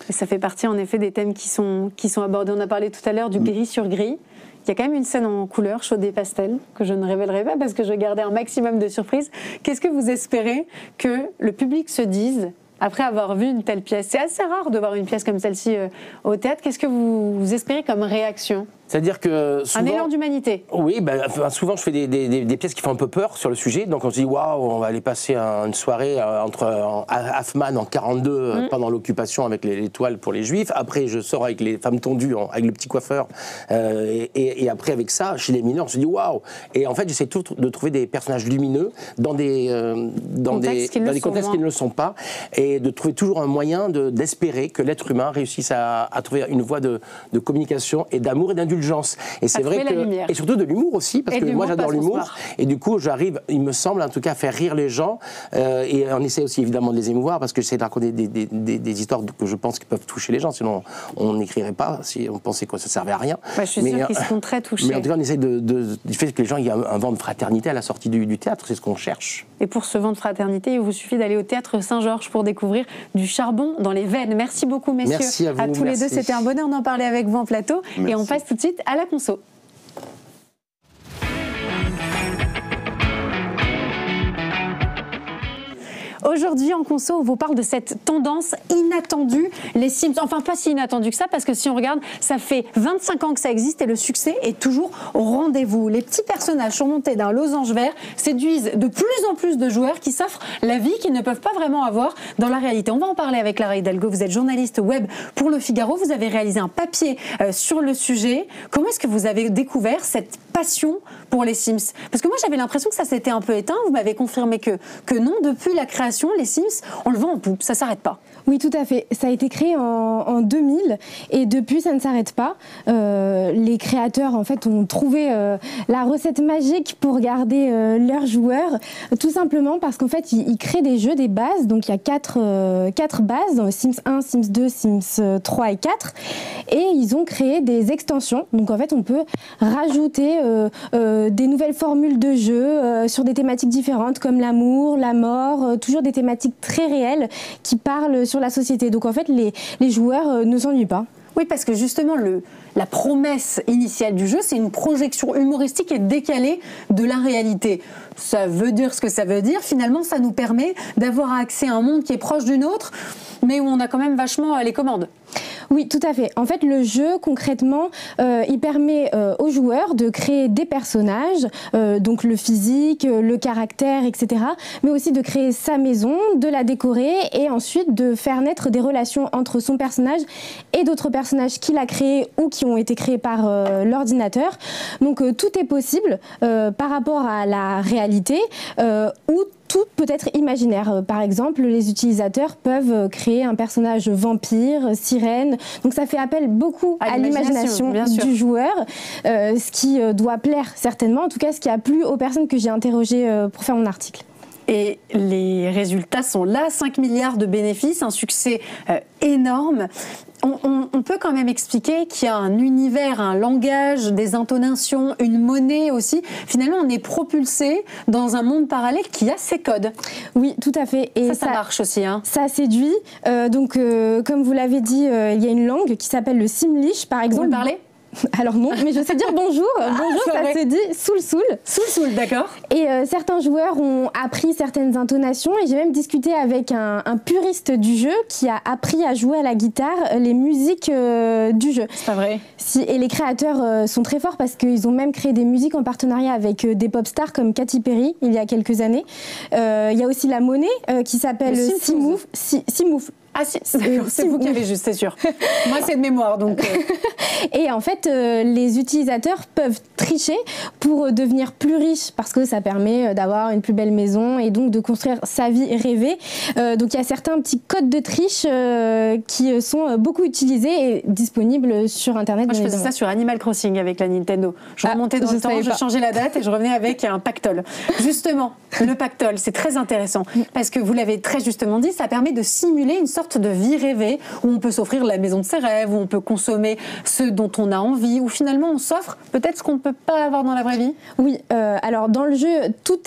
Et ça fait partie, en effet, des thèmes qui sont abordés. On a parlé tout à l'heure du gris sur gris. Il y a quand même une scène en couleur, chaude et pastel, que je ne révélerai pas parce que je gardais un maximum de surprises. Qu'est-ce que vous espérez que le public se dise après avoir vu une telle pièce? C'est assez rare de voir une pièce comme celle-ci au théâtre. Qu'est-ce que vous espérez comme réaction? C'est-à-dire que souvent, un élan d'humanité. Oui, souvent je fais des pièces qui font un peu peur sur le sujet. Donc on se dit waouh, on va aller passer une soirée entre Hoffmann en 42 pendant l'occupation avec les toiles pour les Juifs. Après je sors avec les femmes tondues, avec le petit coiffeur. Et après avec ça, chez les mineurs, on se dit waouh. Et en fait j'essaie de trouver des personnages lumineux dans des contextes qui ne le sont pas, et de trouver toujours un moyen d'espérer que l'être humain réussisse à trouver une voie de communication et d'amour et d'indulgence. Et c'est vrai que, et surtout de l'humour aussi, parce que moi j'adore l'humour, et du coup j'arrive, il me semble en tout cas, à faire rire les gens, et on essaie aussi évidemment de les émouvoir, parce que j'essaie de raconter des histoires que je pense qui peuvent toucher les gens, sinon on n'écrirait pas, si on pensait que ça servait à rien. Je suis sûre qu'ils seront très touchés. Mais en tout cas on essaie du fait que les gens, il y a un vent de fraternité à la sortie du théâtre, c'est ce qu'on cherche. Et pour ce vent de fraternité, il vous suffit d'aller au théâtre Saint-Georges pour découvrir du charbon dans les veines. Merci beaucoup messieurs. Merci à vous. À tous les deux, c'était un bonheur d'en parler avec vous en plateau. Merci. Et on passe tout de suite à la conso. Aujourd'hui en conso, on vous parle de cette tendance inattendue, les Sims. Enfin, pas si inattendue que ça, parce que si on regarde, ça fait 25 ans que ça existe et le succès est toujours au rendez-vous. Les petits personnages surmontés d'un losange vert séduisent de plus en plus de joueurs qui s'offrent la vie qu'ils ne peuvent pas vraiment avoir dans la réalité. On va en parler avec Clara Hidalgo. Vous êtes journaliste web pour Le Figaro. Vous avez réalisé un papier sur le sujet. Comment est-ce que vous avez découvert cette passion pour les Sims? Parce que moi, j'avais l'impression que ça s'était un peu éteint. Vous m'avez confirmé que non, depuis la création, les Sims, on le vend en poupe, ça s'arrête pas. Oui, tout à fait. Ça a été créé en 2000 et depuis, ça ne s'arrête pas. Les créateurs, en fait, ont trouvé la recette magique pour garder leurs joueurs, tout simplement parce qu'en fait, ils créent des jeux, des bases. Donc, il y a quatre bases, Sims 1, Sims 2, Sims 3 et 4. Et ils ont créé des extensions. Donc, en fait, on peut rajouter des nouvelles formules de jeu sur des thématiques différentes comme l'amour, la mort, toujours des thématiques très réelles qui parlent sur la société. Donc en fait, les joueurs ne s'ennuient pas. Oui, parce que justement, la promesse initiale du jeu, c'est une projection humoristique et décalée de la réalité. Ça veut dire ce que ça veut dire. Finalement, ça nous permet d'avoir accès à un monde qui est proche du nôtre, mais où on a quand même vachement les commandes. Oui, tout à fait. En fait, le jeu, concrètement, il permet aux joueurs de créer des personnages, donc le physique, le caractère, etc., mais aussi de créer sa maison, de la décorer et ensuite de faire naître des relations entre son personnage et d'autres personnages qu'il a créés ou qui ont été créés par l'ordinateur. Donc, tout est possible par rapport à la réalité ou tout peut être imaginaire. Par exemple, les utilisateurs peuvent créer un personnage vampire, sirène. Donc ça fait appel beaucoup à l'imagination du joueur, ce qui doit plaire certainement. En tout cas, ce qui a plu aux personnes que j'ai interrogées pour faire mon article. Et les résultats sont là, 5 milliards de bénéfices, un succès énorme. On peut quand même expliquer qu'il y a un univers, un langage, des intonations, une monnaie aussi. Finalement, on est propulsé dans un monde parallèle qui a ses codes. Oui, tout à fait. Et ça marche aussi. Hein. Ça séduit. Comme vous l'avez dit, il y a une langue qui s'appelle le Simlish, par exemple. Vous le parlez ? Alors non, mais je sais dire bonjour. Bonjour, ça se dit soul. Soul, d'accord. Et certains joueurs ont appris certaines intonations et j'ai même discuté avec un puriste du jeu qui a appris à jouer à la guitare les musiques du jeu. C'est pas vrai. Et les créateurs sont très forts parce qu'ils ont même créé des musiques en partenariat avec des pop stars comme Katy Perry il y a quelques années. Il y a aussi la monnaie qui s'appelle Simouf. Ah si, c'est vous qui avez juste, c'est sûr. Moi, c'est de mémoire, donc... Et en fait, les utilisateurs peuvent tricher pour devenir plus riches parce que ça permet d'avoir une plus belle maison et donc de construire sa vie rêvée. Donc il y a certains petits codes de triche qui sont beaucoup utilisés et disponibles sur Internet. Moi, je faisais ça sur Animal Crossing avec la Nintendo. Je remontais dans le temps, je changeais la date et je revenais avec un pactole. Justement, le pactole, c'est très intéressant parce que vous l'avez très justement dit, ça permet de simuler une sorte de vie rêvée où on peut s'offrir la maison de ses rêves, où on peut consommer ce dont on a envie, où finalement on s'offre peut-être ce qu'on ne peut pas avoir dans la vraie vie. Oui, alors dans le jeu, tout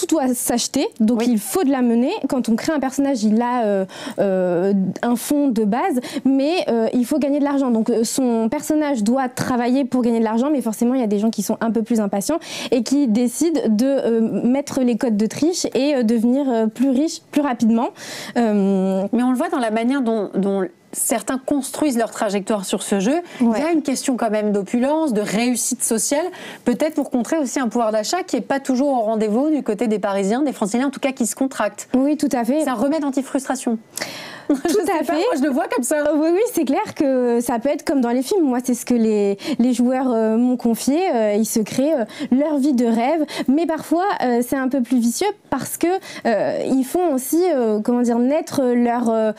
doit s'acheter, donc il faut de la monnaie. Quand on crée un personnage, il a un fonds de base, mais il faut gagner de l'argent. Donc son personnage doit travailler pour gagner de l'argent, mais forcément il y a des gens qui sont un peu plus impatients et qui décident de mettre les codes de triche et devenir plus riches plus rapidement. Mais on le voit dans la manière dont certains construisent leur trajectoire sur ce jeu. Il y a une question quand même d'opulence, de réussite sociale, peut-être pour contrer aussi un pouvoir d'achat qui n'est pas toujours au rendez-vous du côté des Parisiens, des Franciliens, en tout cas qui se contractent. Oui, tout à fait. C'est un remède anti-frustration. Tout à fait. Moi, je le vois comme ça. Oui, c'est clair que ça peut être comme dans les films. Moi, c'est ce que les joueurs m'ont confié. Ils se créent leur vie de rêve, mais parfois c'est un peu plus vicieux parce que ils font aussi, naître leur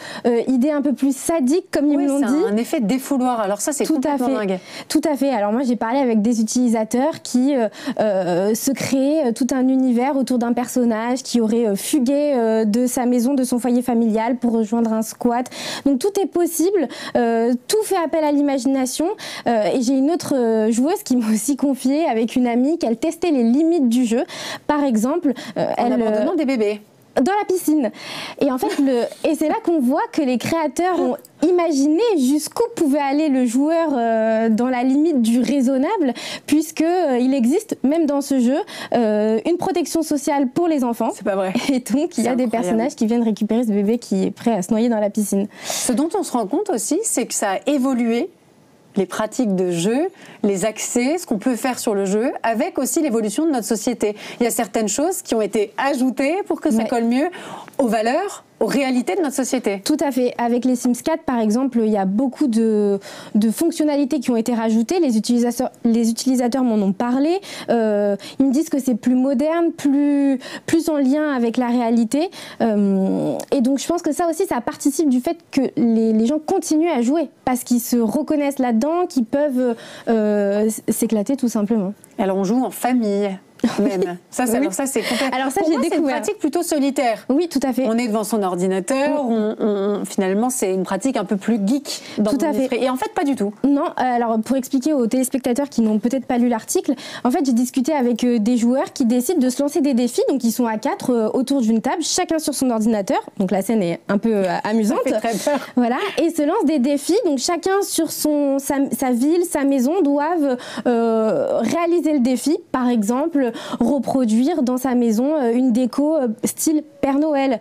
idée un peu plus sadique, comme ils me l'ont dit. C'est un effet défouloir. Alors ça, c'est complètement dingue. Tout à fait. Alors moi, j'ai parlé avec des utilisateurs qui se créent tout un univers autour d'un personnage qui aurait fugué de sa maison, de son foyer familial pour rejoindre un squat. Donc tout est possible, tout fait appel à l'imagination. Et j'ai une autre joueuse qui m'a aussi confié avec une amie qu'elle testait les limites du jeu. Par exemple, en abandonnant des bébés. Dans la piscine. Et en fait, et c'est là qu'on voit que les créateurs ont imaginé jusqu'où pouvait aller le joueur dans la limite du raisonnable, puisqu'il existe, même dans ce jeu, une protection sociale pour les enfants. C'est pas vrai. Et donc, il y a des personnages qui viennent récupérer ce bébé qui est prêt à se noyer dans la piscine. Ce dont on se rend compte aussi, c'est que ça a évolué, les pratiques de jeu, les accès, ce qu'on peut faire sur le jeu, avec aussi l'évolution de notre société. Il y a certaines choses qui ont été ajoutées pour que ça colle mieux aux valeurs, aux réalités de notre société. Tout à fait. Avec les Sims 4, par exemple, il y a beaucoup de fonctionnalités qui ont été rajoutées. Les utilisateurs m'en ont parlé. Ils me disent que c'est plus moderne, plus en lien avec la réalité. Et donc, je pense que ça aussi, ça participe du fait que les gens continuent à jouer parce qu'ils se reconnaissent là-dedans, qu'ils peuvent s'éclater tout simplement. Alors, on joue en famille. Même. Ça, c'est complètement. Alors ça, j'ai découvert. C'est une pratique plutôt solitaire. Oui, tout à fait. On est devant son ordinateur. Finalement, c'est une pratique un peu plus geek. Tout à fait. Et en fait, pas du tout. Non. Alors, pour expliquer aux téléspectateurs qui n'ont peut-être pas lu l'article, en fait, j'ai discuté avec des joueurs qui décident de se lancer des défis. Donc, ils sont à 4 autour d'une table, chacun sur son ordinateur. Donc, la scène est un peu amusante. Ça fait très peur. Voilà. Et se lancent des défis. Donc, chacun sur sa ville, sa maison, doivent réaliser le défi. Par exemple, reproduire dans sa maison une déco style Père Noël.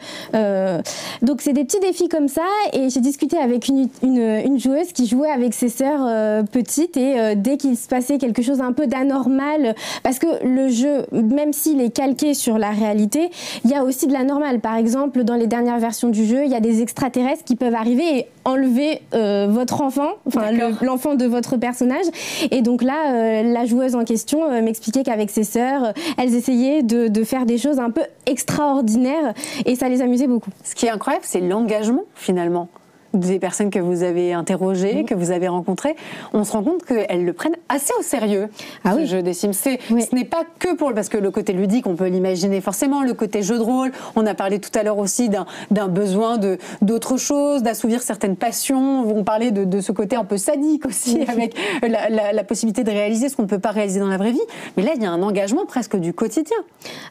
Donc c'est des petits défis comme ça, et j'ai discuté avec une joueuse qui jouait avec ses sœurs petites, et dès qu'il se passait quelque chose un peu d'anormal, parce que le jeu, même s'il est calqué sur la réalité, il y a aussi de l'anormal. Par exemple, dans les dernières versions du jeu, il y a des extraterrestres qui peuvent arriver et enlever votre enfant, enfin l'enfant de votre personnage. Et donc là, la joueuse en question m'expliquait qu'avec ses sœurs, elles essayaient de faire des choses un peu extraordinaires, et ça les amusait beaucoup. Ce qui est incroyable, c'est l'engagement finalement des personnes que vous avez interrogées, que vous avez rencontrées. On se rend compte qu'elles le prennent assez au sérieux, ce jeu des Sims. Ce n'est pas que parce que le côté ludique, on peut l'imaginer forcément, le côté jeu de rôle, on a parlé tout à l'heure aussi d'un besoin d'autre chose, d'assouvir certaines passions. On parlait de ce côté un peu sadique aussi, avec la possibilité de réaliser ce qu'on ne peut pas réaliser dans la vraie vie. Mais là, il y a un engagement presque du quotidien.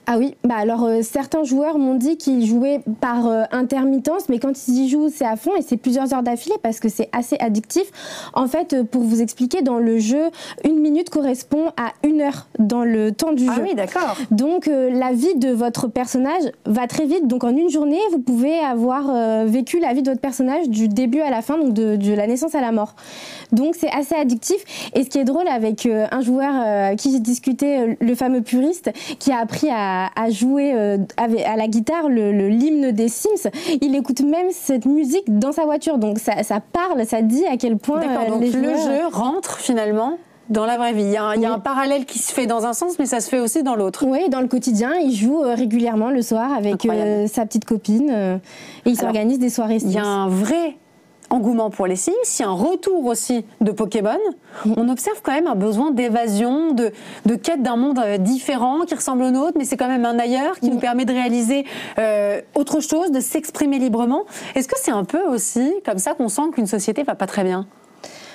Ah oui, alors certains joueurs m'ont dit qu'ils jouaient par intermittence, mais quand ils y jouent, c'est à fond, et c'est plusieurs heures d'affilée parce que c'est assez addictif. En fait, pour vous expliquer, dans le jeu, 1 minute correspond à 1 heure dans le temps du jeu. Ah oui, d'accord. Donc, la vie de votre personnage va très vite. Donc, en une journée, vous pouvez avoir vécu la vie de votre personnage du début à la fin, donc de la naissance à la mort. Donc, c'est assez addictif. Et ce qui est drôle avec un joueur avec qui j'ai discuté, le fameux puriste, qui a appris à jouer à la guitare l'hymne des Sims, il écoute même cette musique dans sa voiture. Donc ça parle, ça dit à quel point donc le jeu rentre finalement dans la vraie vie. Il y a un parallèle qui se fait dans un sens, mais ça se fait aussi dans l'autre. Oui, dans le quotidien, il joue régulièrement le soir avec sa petite copine, et il s'organise des soirées Sims. Il y a un vrai engouement pour les Sims, il y a un retour aussi de Pokémon. On observe quand même un besoin d'évasion, de quête d'un monde différent qui ressemble au nôtre, mais c'est quand même un ailleurs qui nous permet de réaliser autre chose, de s'exprimer librement. Est-ce que c'est un peu aussi comme ça qu'on sent qu'une société va pas très bien ?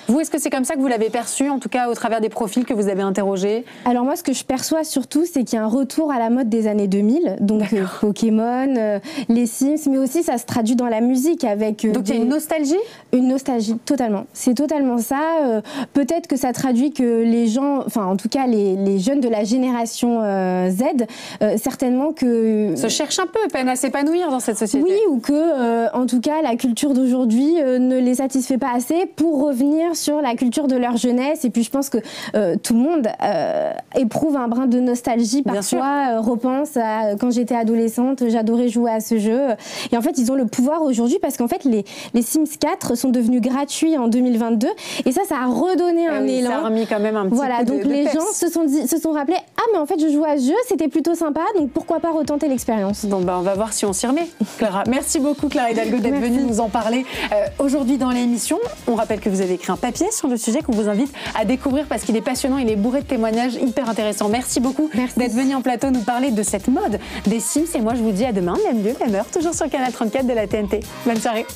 Vous, est-ce que c'est comme ça que vous l'avez perçu, en tout cas au travers des profils que vous avez interrogés? Alors moi, ce que je perçois surtout, c'est qu'il y a un retour à la mode des années 2000, donc Pokémon, les Sims, mais aussi ça se traduit dans la musique avec... donc il y a une nostalgie? Une nostalgie, totalement. C'est totalement ça. Peut-être que ça traduit que les gens, enfin en tout cas les jeunes de la génération Z, certainement que... se cherchent un peu, peinent à s'épanouir dans cette société. Oui, ou que, en tout cas, la culture d'aujourd'hui ne les satisfait pas assez pour revenir sur la culture de leur jeunesse. Et puis je pense que tout le monde éprouve un brin de nostalgie parfois, repense à quand j'étais adolescente, j'adorais jouer à ce jeu. Et en fait, ils ont le pouvoir aujourd'hui parce qu'en fait, les Sims 4 sont devenus gratuits en 2022. Et ça a redonné un élan. Ça a remis quand même un petit peu donc les gens se sont rappelés, ah mais en fait, je joue à ce jeu, c'était plutôt sympa, donc pourquoi pas retenter l'expérience. Bon, on va voir si on s'y remet, Clara. Merci beaucoup, Clara Hidalgo, d'être venue nous en parler aujourd'hui dans l'émission. On rappelle que vous avez écrit un papier sur le sujet qu'on vous invite à découvrir parce qu'il est passionnant, il est bourré de témoignages hyper intéressants. Merci beaucoup d'être venu en plateau nous parler de cette mode des Sims. Et moi, je vous dis à demain, même lieu, même heure, toujours sur Canal 34 de la TNT. Bonne soirée.